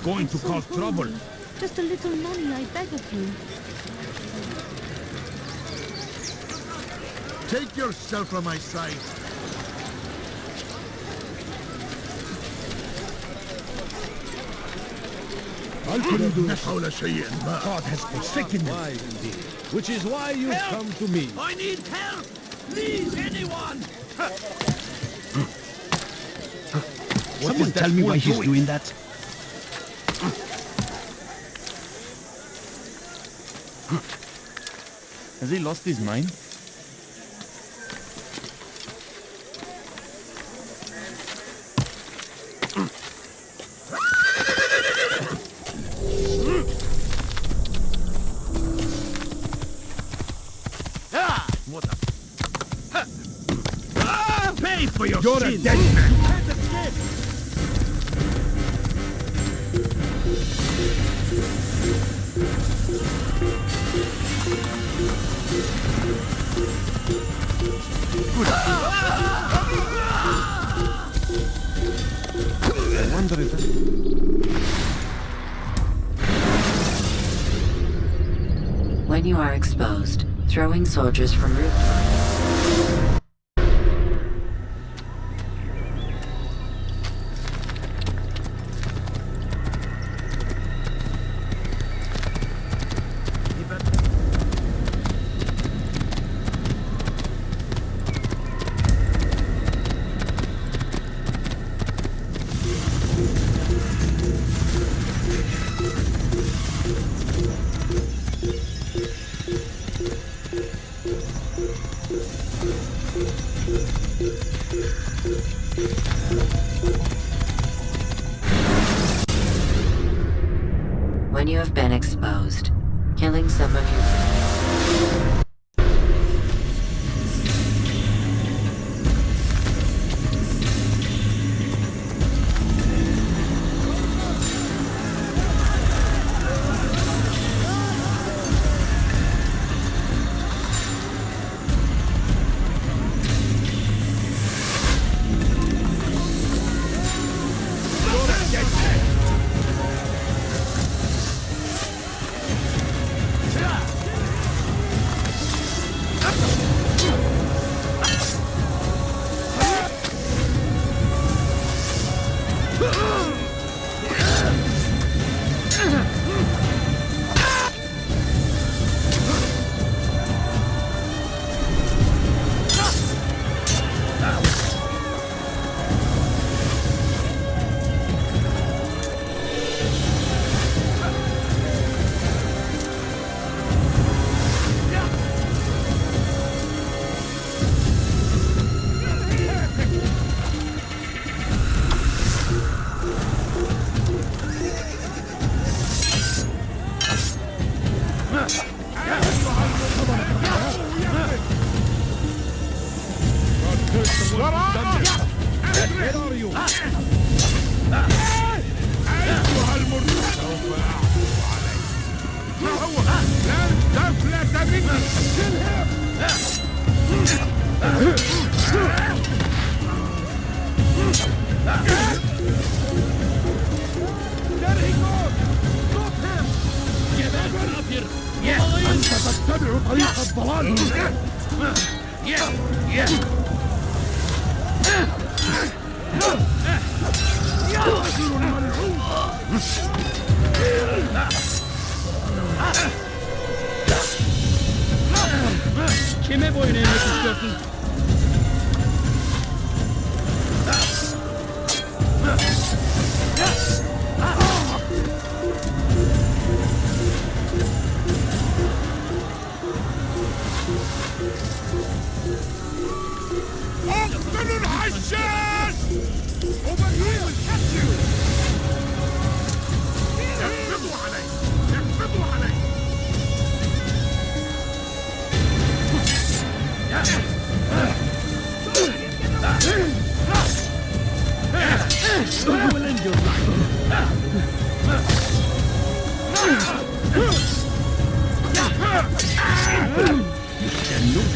Going to cause trouble. Just a little money, I beg of you. Take yourself from my sight. God has forsaken me. Which is why you come to me. I need help! Please, anyone! Someone tell me why he's doing that? Has he lost his mind? Pay for your You're sins! a dead man! You can't escape! I wonder if When you are exposed, throwing soldiers from rooftops. When you have been exposed, killing some of your... Kime boyun eğmek istiyorsun?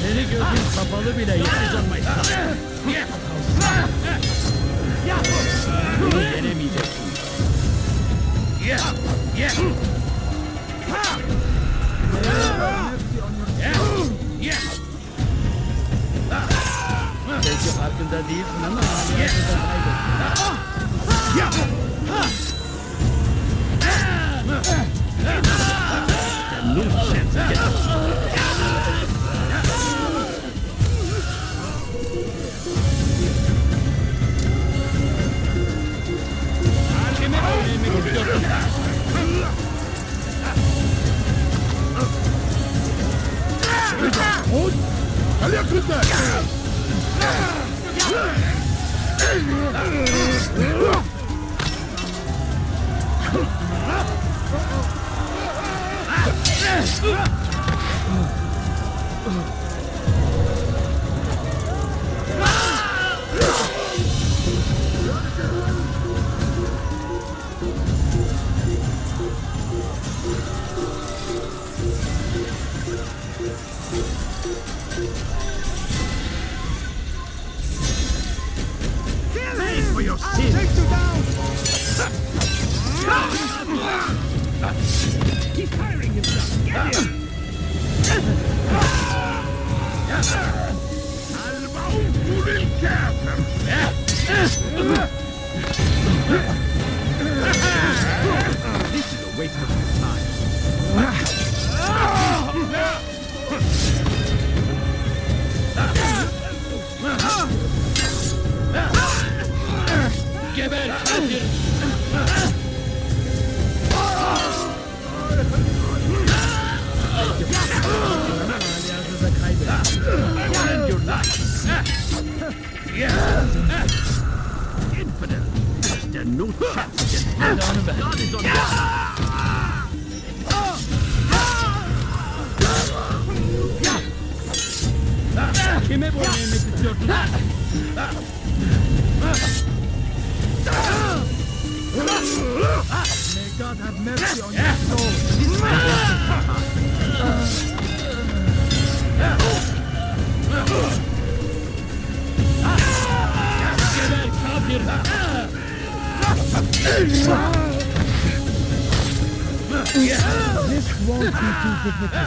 Seni gözün kapalı bile yakacamayız. Bunu yenemeyeceksin. Belki farkında değilsin ama hayatında kaybettin. No chance of getting He's firing himself! Get him! This is a waste of your time. Geber kafir! Infidel! There's no chance against me. God is on your Kime boyun eğmek istiyorsun? May God have mercy on your soul. This Geber kafir! This won't be too difficult.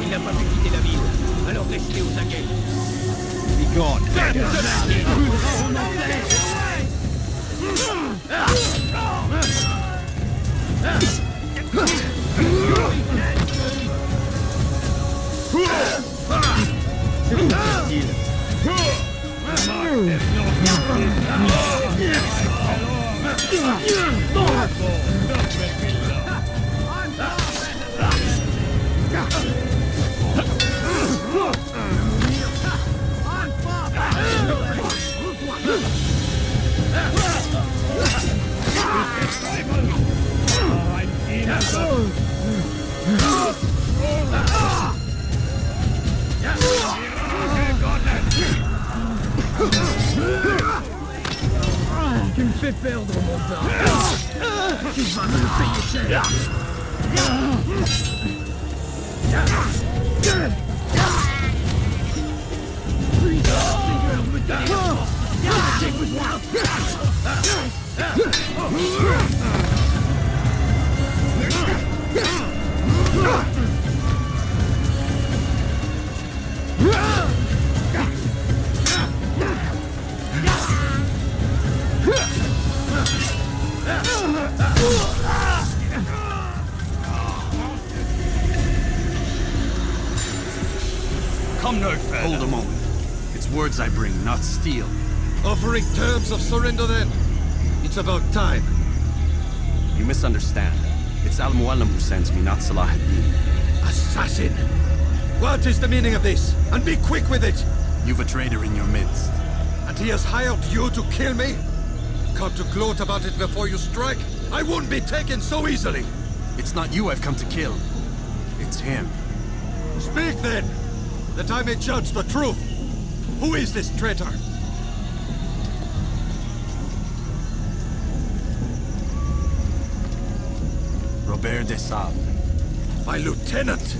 Il n'a pas pu quitter la ville, alors restez aux aguets. Be gone. vais perdre mon temps. Tu vas me le payer cher. Seigneur, me donne. J'ai besoin. Come no further. Hold a moment. It's words I bring, not steel. Offering terms of surrender then. It's about time. You misunderstand. It's Al-Mualim who sends me, not Salah ad-Din. Assassin! What is the meaning of this? And be quick with it! You've a traitor in your midst. And he has hired you to kill me? Come to gloat about it before you strike? I won't be taken so easily! It's not you I've come to kill. It's him. Speak then, that I may judge the truth. Who is this traitor? Robert de Sable. My lieutenant!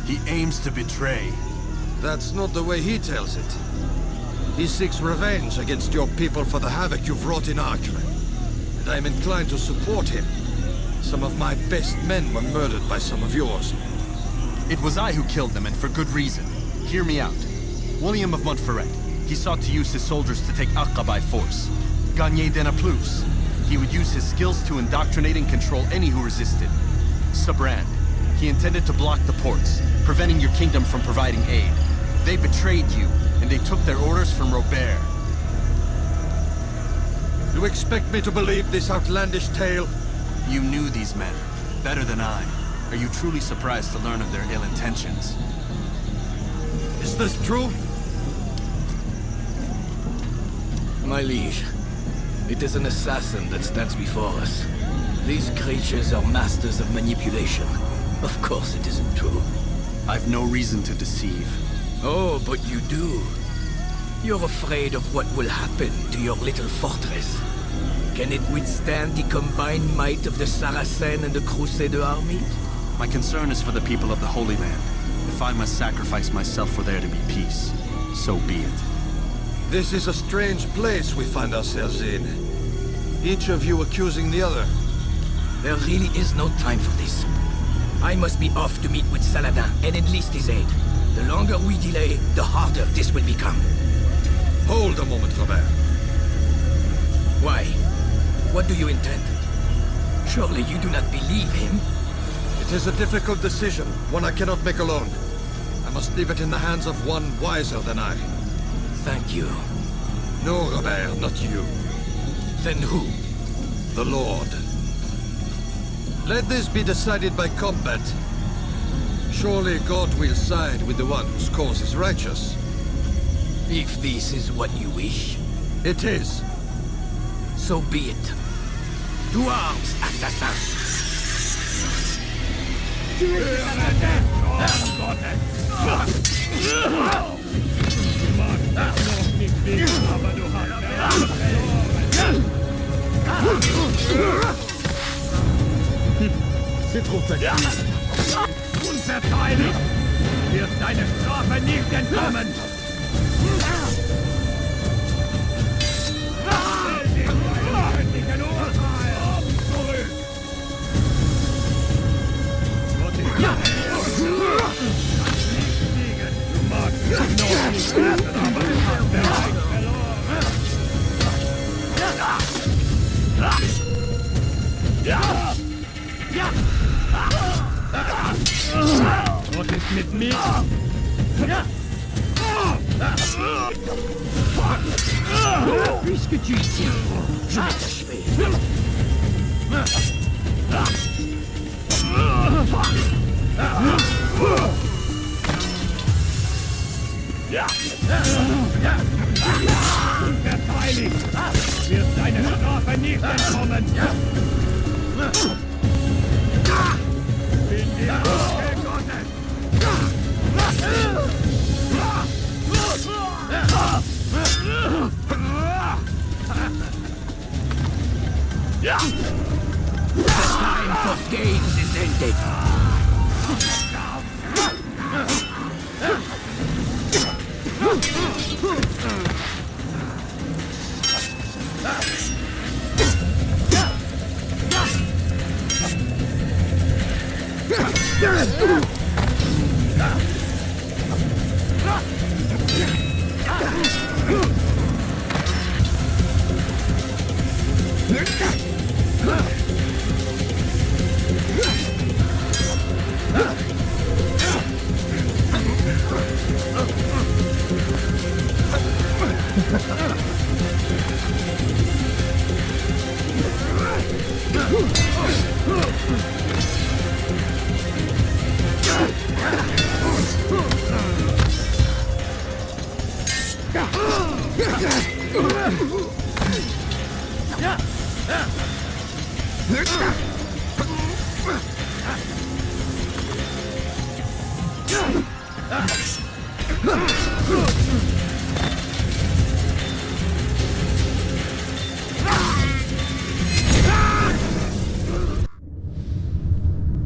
He aims to betray. That's not the way he tells it. He seeks revenge against your people for the havoc you've wrought in Acre. And I'm inclined to support him. Some of my best men were murdered by some of yours. It was I who killed them, and for good reason. Hear me out. William of Montferrat. He sought to use his soldiers to take Acre by force. Gagné de Naplouse. He would use his skills to indoctrinate and control any who resisted. Sabrand. He intended to block the ports, preventing your kingdom from providing aid. They betrayed you, and they took their orders from Robert. You expect me to believe this outlandish tale? You knew these men, better than I. Are you truly surprised to learn of their ill intentions? Is this true? My liege, it is an assassin that stands before us. These creatures are masters of manipulation. Of course it isn't true. I've no reason to deceive. Oh, but you do. You're afraid of what will happen to your little fortress. Can it withstand the combined might of the Saracen and the Crusader armies? My concern is for the people of the Holy Land. If I must sacrifice myself for there to be peace, so be it. This is a strange place we find ourselves in. Each of you accusing the other. There really is no time for this. I must be off to meet with Saladin and enlist his aid. The longer we delay, the harder this will become. Hold a moment, Robert. Why? What do you intend? Surely you do not believe him? It is a difficult decision, one I cannot make alone. I must leave it in the hands of one wiser than I. Thank you. No, Robert, not you. Then who? The Lord. Let this be decided by combat. Surely God will side with the one whose cause is righteous. If this is what you wish. It is. So be it. To arms, assassins! C'est trop facile. Unverteidigt! Wird deine Strafe nicht entkommen! Was ist mit mir? Puisque tu y tiens, je vais t'achever. Unverteidigt! Wird deine Strafe nicht entkommen! Bin dir Gottes! The time for games is ended.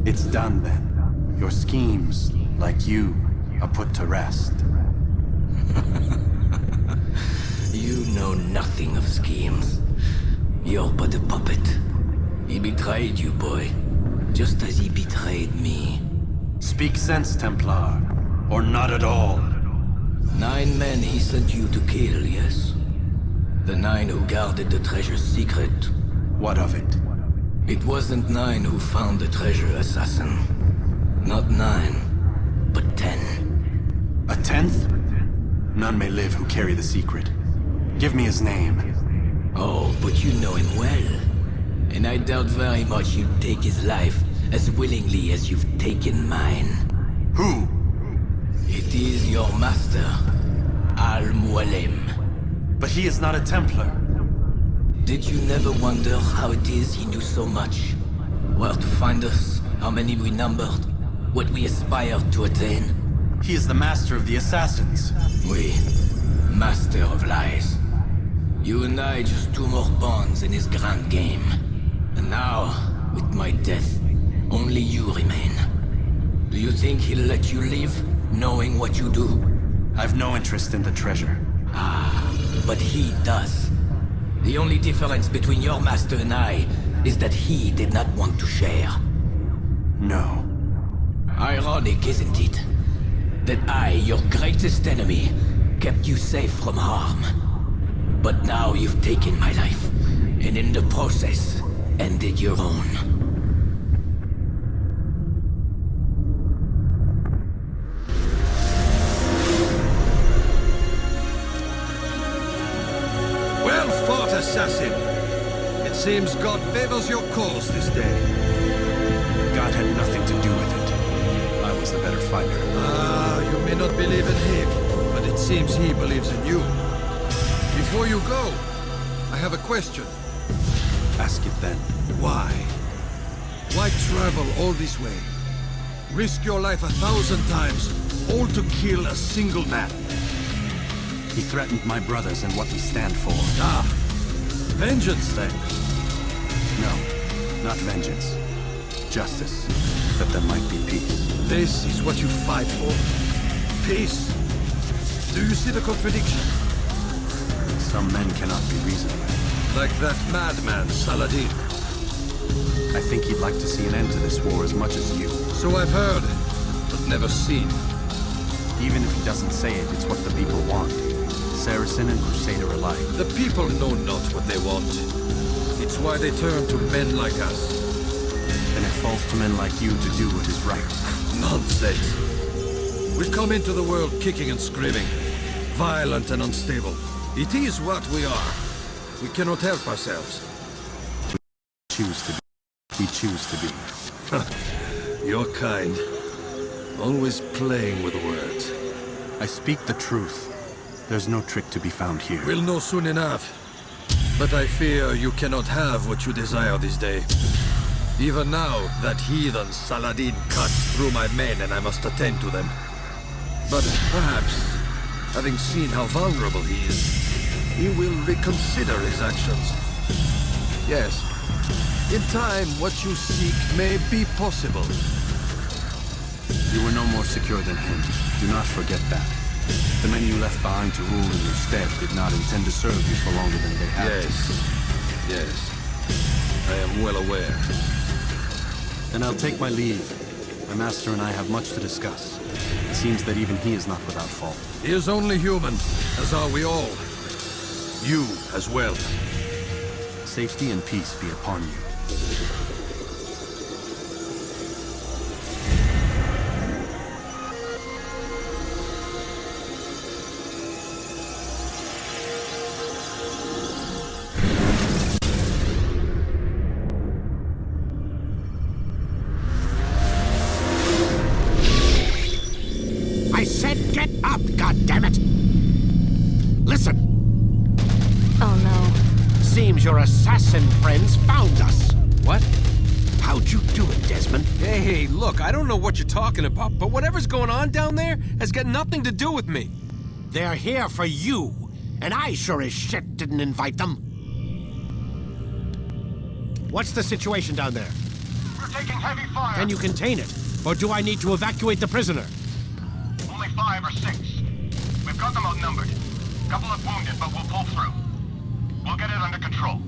It's done then. Your schemes, like you, are put to rest. You know nothing of schemes. You're but a puppet. He betrayed you, boy. Just as he betrayed me. Speak sense, Templar. Or not at all. 9 men he sent you to kill, yes? The 9 who guarded the treasure's secret. What of it? It wasn't 9 who found the treasure, assassin. Not 9, but 10. A 10th? None may live who carry the secret. Give me his name. Oh, but you know him well. And I doubt very much you'd take his life as willingly as you've taken mine. Who? It is your master, Al-Mualim. But he is not a Templar. Did you never wonder how it is he knew so much? Where to find us, how many we numbered, what we aspired to attain? He is the master of the assassins. Oui, master of lies. You and I just 2 more pawns in his grand game. And now, with my death, only you remain. Do you think he'll let you live, knowing what you do? I've no interest in the treasure. Ah, but he does. The only difference between your master and I is that he did not want to share. No. Ironic, isn't it? That I, your greatest enemy, kept you safe from harm. But now you've taken my life, and in the process, ended your own. Well fought, assassin. It seems God favors your cause this day. God had nothing to do with it. I was the better fighter. Ah, you may not believe in him, but it seems he believes in you. Before you go, I have a question. Ask it then. Why? Why travel all this way? Risk your life 1,000 times, all to kill a single man. He threatened my brothers and what we stand for. Ah, vengeance then? No, not vengeance. Justice, that there might be peace. This is what you fight for? Peace? Do you see the contradiction? Some men cannot be reasoned with. Like that madman, Saladin. I think he'd like to see an end to this war as much as you. So I've heard, but never seen. Even if he doesn't say it, it's what the people want. Saracen and Crusader alike. The people know not what they want. It's why they turn to men like us. And it falls to men like you to do what is right. Nonsense. We come into the world kicking and screaming, violent and unstable. It is what we are. We cannot help ourselves. We choose to be. We choose to be. Your kind. Always playing with words. I speak the truth. There's no trick to be found here. We'll know soon enough. But I fear you cannot have what you desire this day. Even now, that heathen Saladin cuts through my men and I must attend to them. But perhaps, having seen how vulnerable he is, he will reconsider his actions. Yes, In time, what you seek may be possible. You were no more secure than him. Do not forget that. The men you left behind to rule in your stead did not intend to serve you for longer than they had to. Yes. I am well aware. Then I'll take my leave. My master and I have much to discuss. It seems that even he is not without fault. He is only human, as are we all. You as well. Safety and peace be upon you. I said get up, goddammit! Listen! Oh no. Seems your assassin friends found us. What? How'd you do it, Desmond? Hey, look, I don't know what you're talking about, but whatever's going on down there has got nothing to do with me. They're here for you, and I sure as shit didn't invite them. What's the situation down there? We're taking heavy fire. Can you contain it, or do I need to evacuate the prisoner? Only 5 or 6. We've got them outnumbered. Couple of wounded, but we'll pull through. We'll get it under control.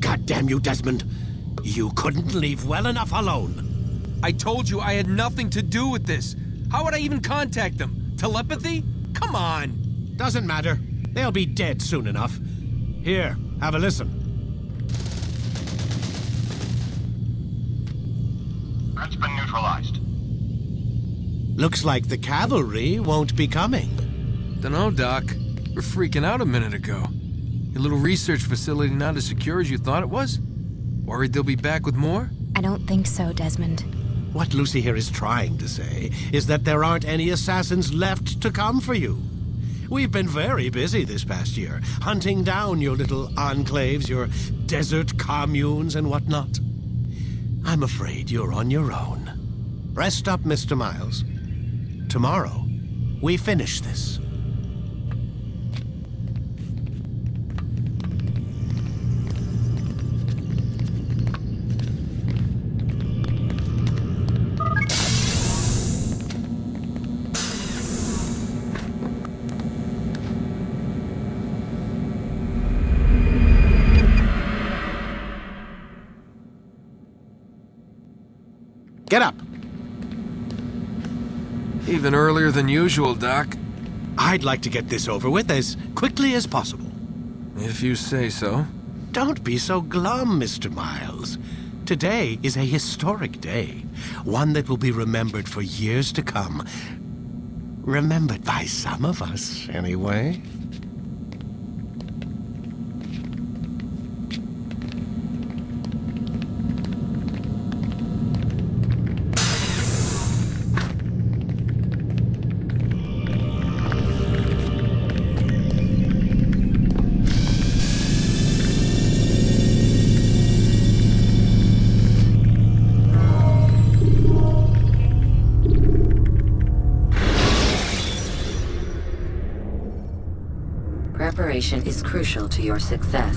God damn you, Desmond. You couldn't leave well enough alone. I told you I had nothing to do with this. How would I even contact them? Telepathy? Come on. Doesn't matter. They'll be dead soon enough. Here, have a listen. Threat's been neutralized. Looks like the cavalry won't be coming. Dunno, Doc. We're freaking out a minute ago. Your little research facility not as secure as you thought it was? Worried they'll be back with more? I don't think so, Desmond. What Lucy here is trying to say is that there aren't any assassins left to come for you. We've been very busy this past year, hunting down your little enclaves, your desert communes and whatnot. I'm afraid you're on your own. Rest up, Mr. Miles. Tomorrow, we finish this. Get up! Even earlier than usual, Doc. I'd like to get this over with as quickly as possible. If you say so. Don't be so glum, Mr. Miles. Today is a historic day, one that will be remembered for years to come. Remembered by some of us, anyway. Preparation is crucial to your success.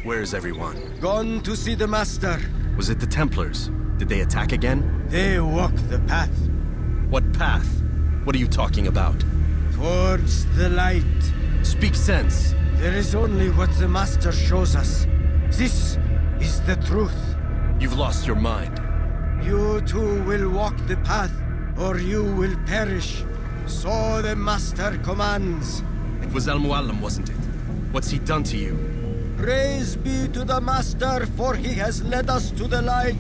Where is everyone? Gone to see the Master. Was it the Templars? Did they attack again? They walk the path. What path? What are you talking about? Towards the light. Speak sense. There is only what the Master shows us. This is the truth. You've lost your mind. You too will walk the path, or you will perish. So the Master commands. It was Al-Muallim, wasn't it? What's he done to you? Praise be to the Master, for he has led us to the light.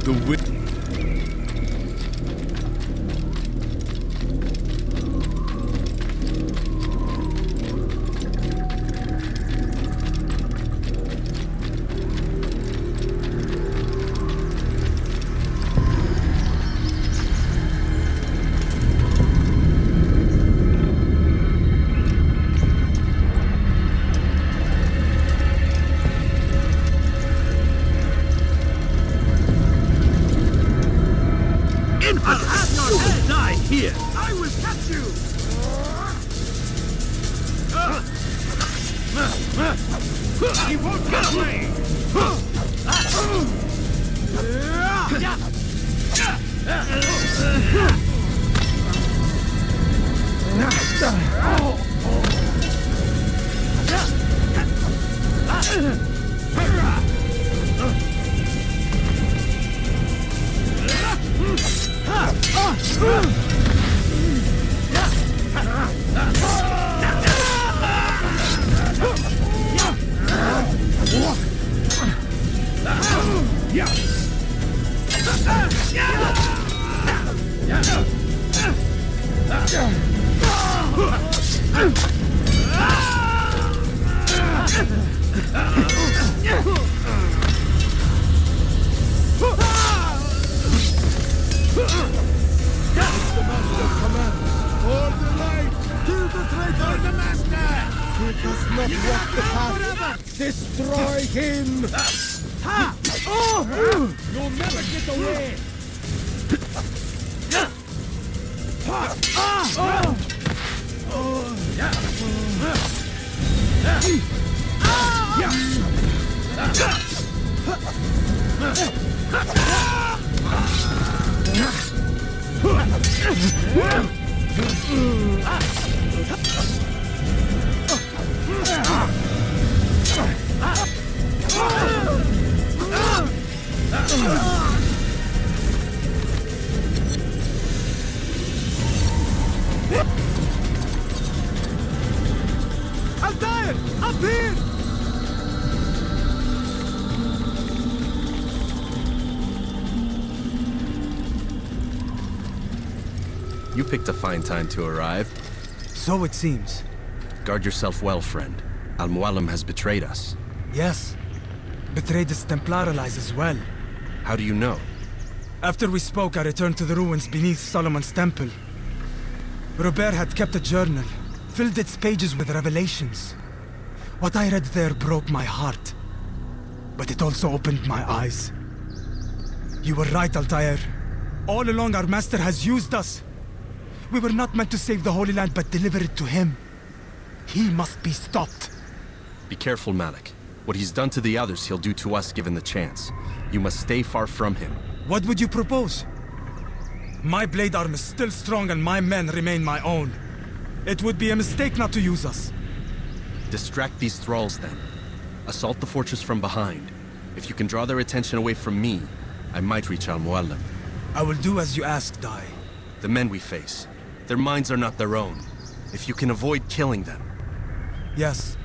The He won't get away! Destroy him! Ha! Oh! You'll never get away! Altair! Up here! You picked a fine time to arrive. So it seems. Guard yourself well, friend. Al-Mualim has betrayed us. Yes. Betrayed his Templar allies as well. How do you know? After we spoke, I returned to the ruins beneath Solomon's temple. Robert had kept a journal, filled its pages with revelations. What I read there broke my heart. But it also opened my eyes. You were right, Altair. All along our master has used us. We were not meant to save the Holy Land, but deliver it to him. He must be stopped. Be careful, Malik. What he's done to the others, he'll do to us given the chance. You must stay far from him. What would you propose? My blade arm is still strong and my men remain my own. It would be a mistake not to use us. Distract these thralls, then. Assault the fortress from behind. If you can draw their attention away from me, I might reach Al-Mualim. I will do as you ask, Dai. The men we face, their minds are not their own. If you can avoid killing them. Yes.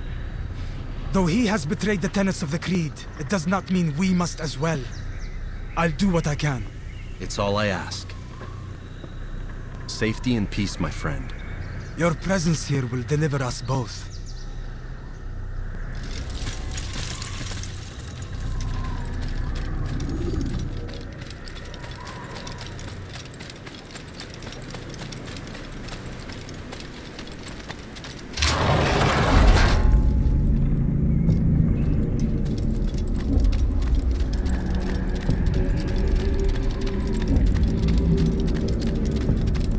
Though he has betrayed the tenets of the Creed, it does not mean we must as well. I'll do what I can. It's all I ask. Safety and peace, my friend. Your presence here will deliver us both.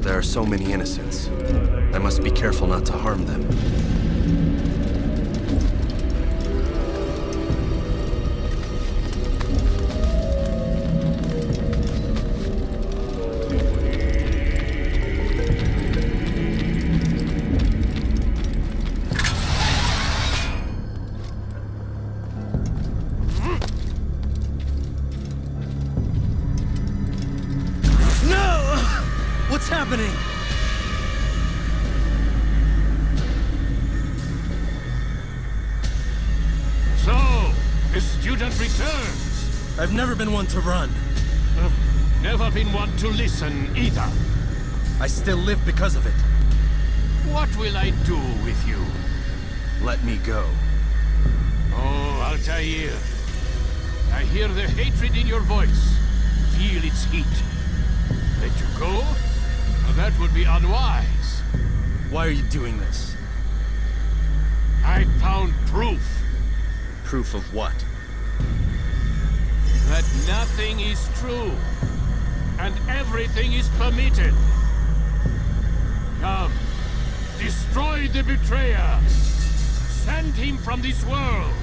There are so many innocents. I must be careful not to harm them. No! What's happening? So, a student returns. I've never been one to run. Never been one to listen either. I still live because of it. What will I do with you? Let me go. Oh, Altair. I hear the hatred in your voice. Feel its heat. Let you go? Well, that would be unwise. Why are you doing this? I found proof. Proof of what? That nothing is true. And everything is permitted. Come. Destroy the betrayer. Send him from this world.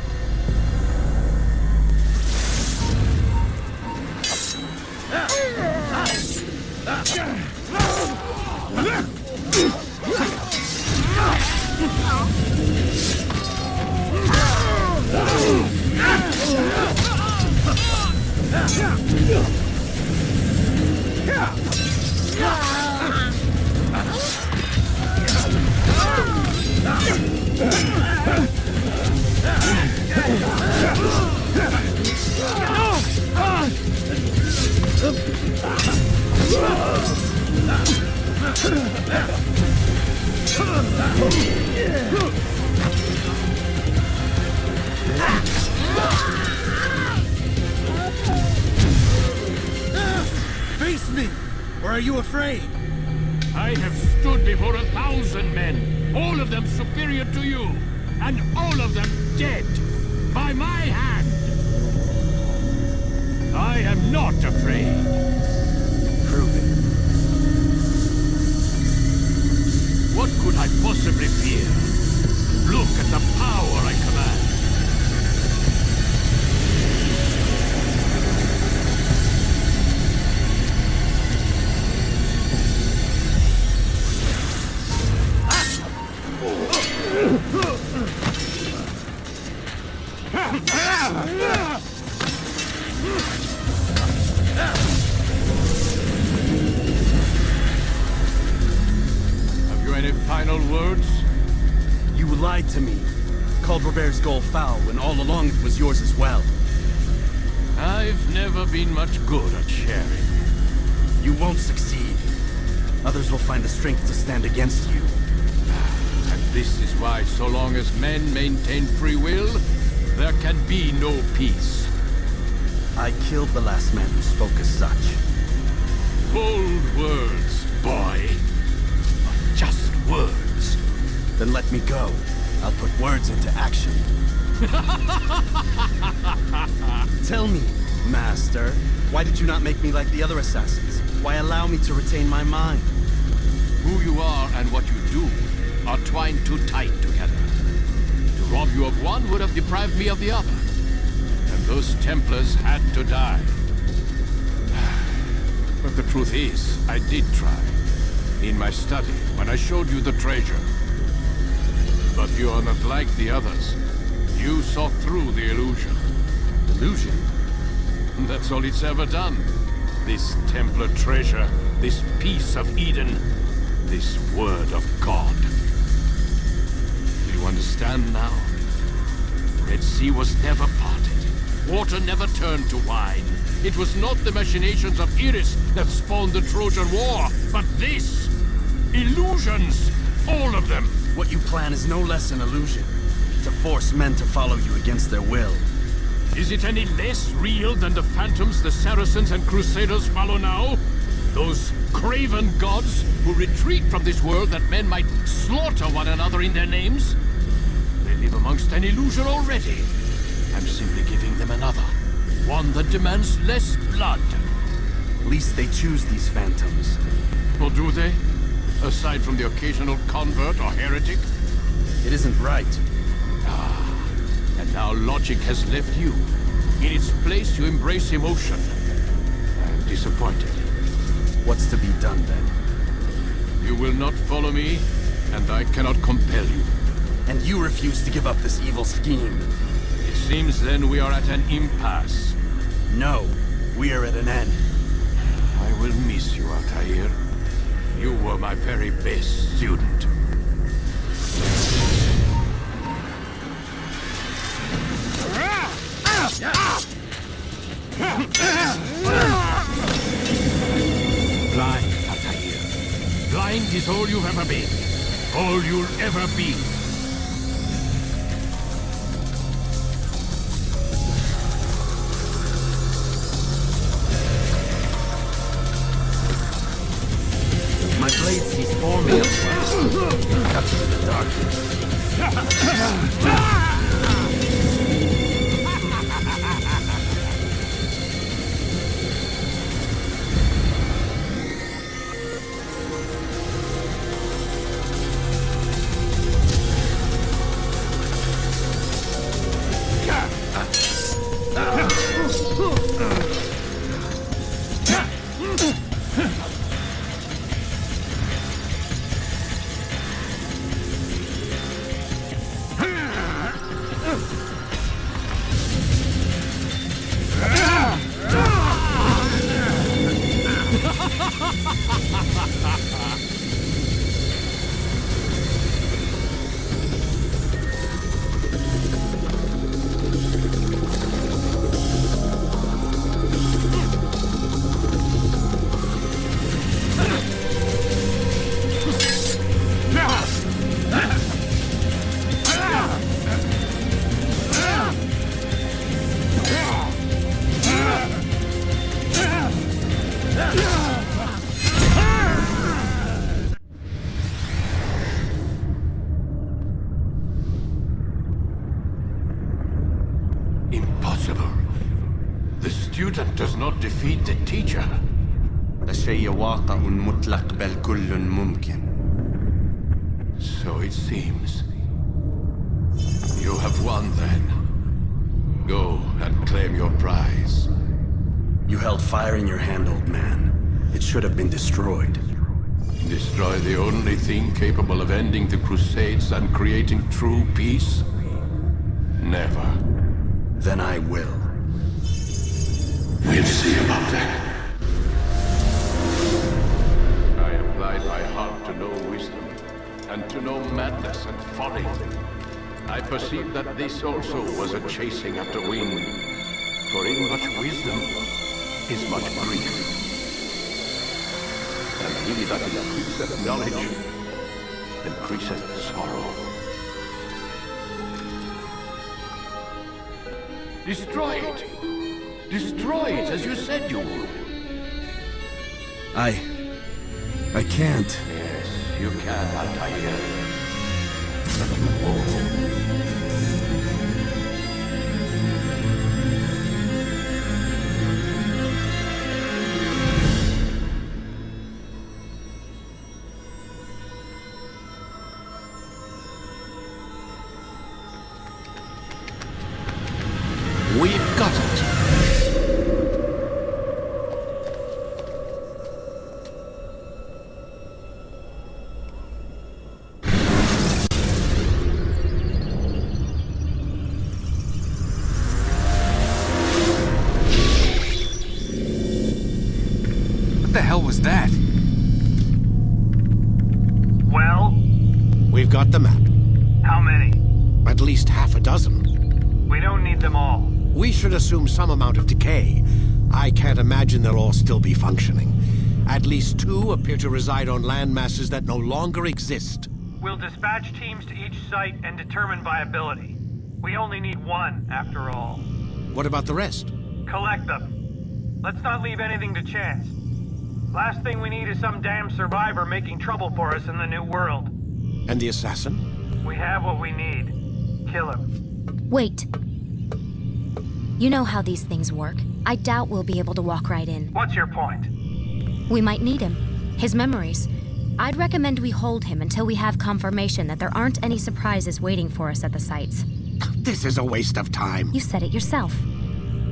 Face me! Or are you afraid? I have stood before 1,000 men, all of them superior to you, and all of them dead, by my hand. I am not afraid. Prove it. What could I possibly fear? Look at the power I command. Have you any final words? You lied to me. Called Robert's goal foul when all along it was yours as well. I've never been much good at sharing. You won't succeed. Others will find the strength to stand against you. And this is why, so long as men maintain free will, there can be no peace. I killed the last man who spoke as such. Bold words, boy. But just words. Then let me go. I'll put words into action. Tell me, Master, why did you not make me like the other assassins? Why allow me to retain my mind? Who you are and what you do are twined too tight together. To rob you of one would have deprived me of the other. And those Templars had to die. But the truth is, I did try. In my study, when I showed you the treasure. But you are not like the others. You saw through the illusion. Illusion? That's all it's ever done. This Templar treasure, this piece of Eden, this word of God. Do you understand now? Red Sea was never parted. Water never turned to wine. It was not the machinations of Iris that spawned the Trojan War, but this! Illusions! All of them! What you plan is no less an illusion. To force men to follow you against their will. Is it any less real than the phantoms the Saracens and Crusaders follow now? Those craven gods who retreat from this world that men might slaughter one another in their names? They live amongst an illusion already. I'm simply giving them another. One that demands less blood. At least they choose these phantoms. Or do they? Aside from the occasional convert or heretic? It isn't right. And now logic has left you. In its place, you embrace emotion. I'm disappointed. What's to be done, then? You will not follow me, and I cannot compel you. And you refuse to give up this evil scheme. It seems then we are at an impasse. No, we are at an end. I will miss you, Altair. You were my very best student. Blind, Altair. Blind is all you've ever been. All you'll ever be. My blade sees four males cut through the darkness. Impossible. The student does not defeat the teacher. الشيء واقع مطلق بل كل ممكن. So it seems. You have won then. Go and claim your prize. You held fire in your hand, old man. It should have been destroyed. Destroy the only thing capable of ending the Crusades and creating true peace? Never. Then I will. We'll see about that. I applied my heart to know wisdom, and to know madness and folly. I perceived that this also was a chasing after wind, for in much wisdom is much grief. And he that increaseth knowledge increaseth sorrow. Destroy it! Destroy it as you said you would. I can't. Yes, you can, Altair. But you won't. We've got it. What the hell was that? Well? We've got the map. How many? At least half a dozen. We don't need them all. We should assume some amount of decay. I can't imagine they'll all still be functioning. At least 2 appear to reside on land masses that no longer exist. We'll dispatch teams to each site and determine viability. We only need 1, after all. What about the rest? Collect them. Let's not leave anything to chance. Last thing we need is some damn survivor making trouble for us in the new world. And the assassin? We have what we need. Kill him. Wait. You know how these things work. I doubt we'll be able to walk right in. What's your point? We might need him. His memories. I'd recommend we hold him until we have confirmation that there aren't any surprises waiting for us at the sites. This is a waste of time. You said it yourself.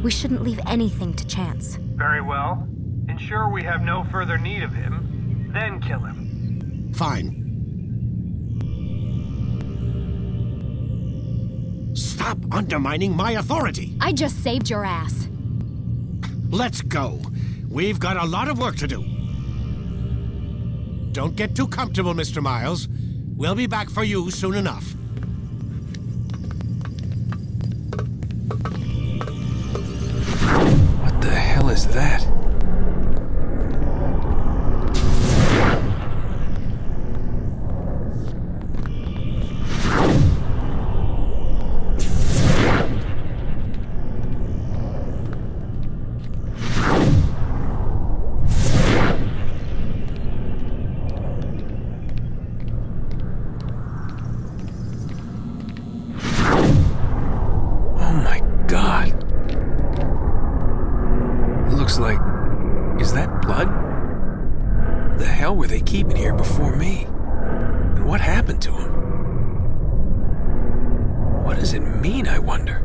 We shouldn't leave anything to chance. Very well. Ensure we have no further need of him, then kill him. Fine. Stop undermining my authority! I just saved your ass. Let's go. We've got a lot of work to do. Don't get too comfortable, Mr. Miles. We'll be back for you soon enough. What the hell is that? Is that blood? The hell were they keeping here before me? And what happened to him? What does it mean, I wonder?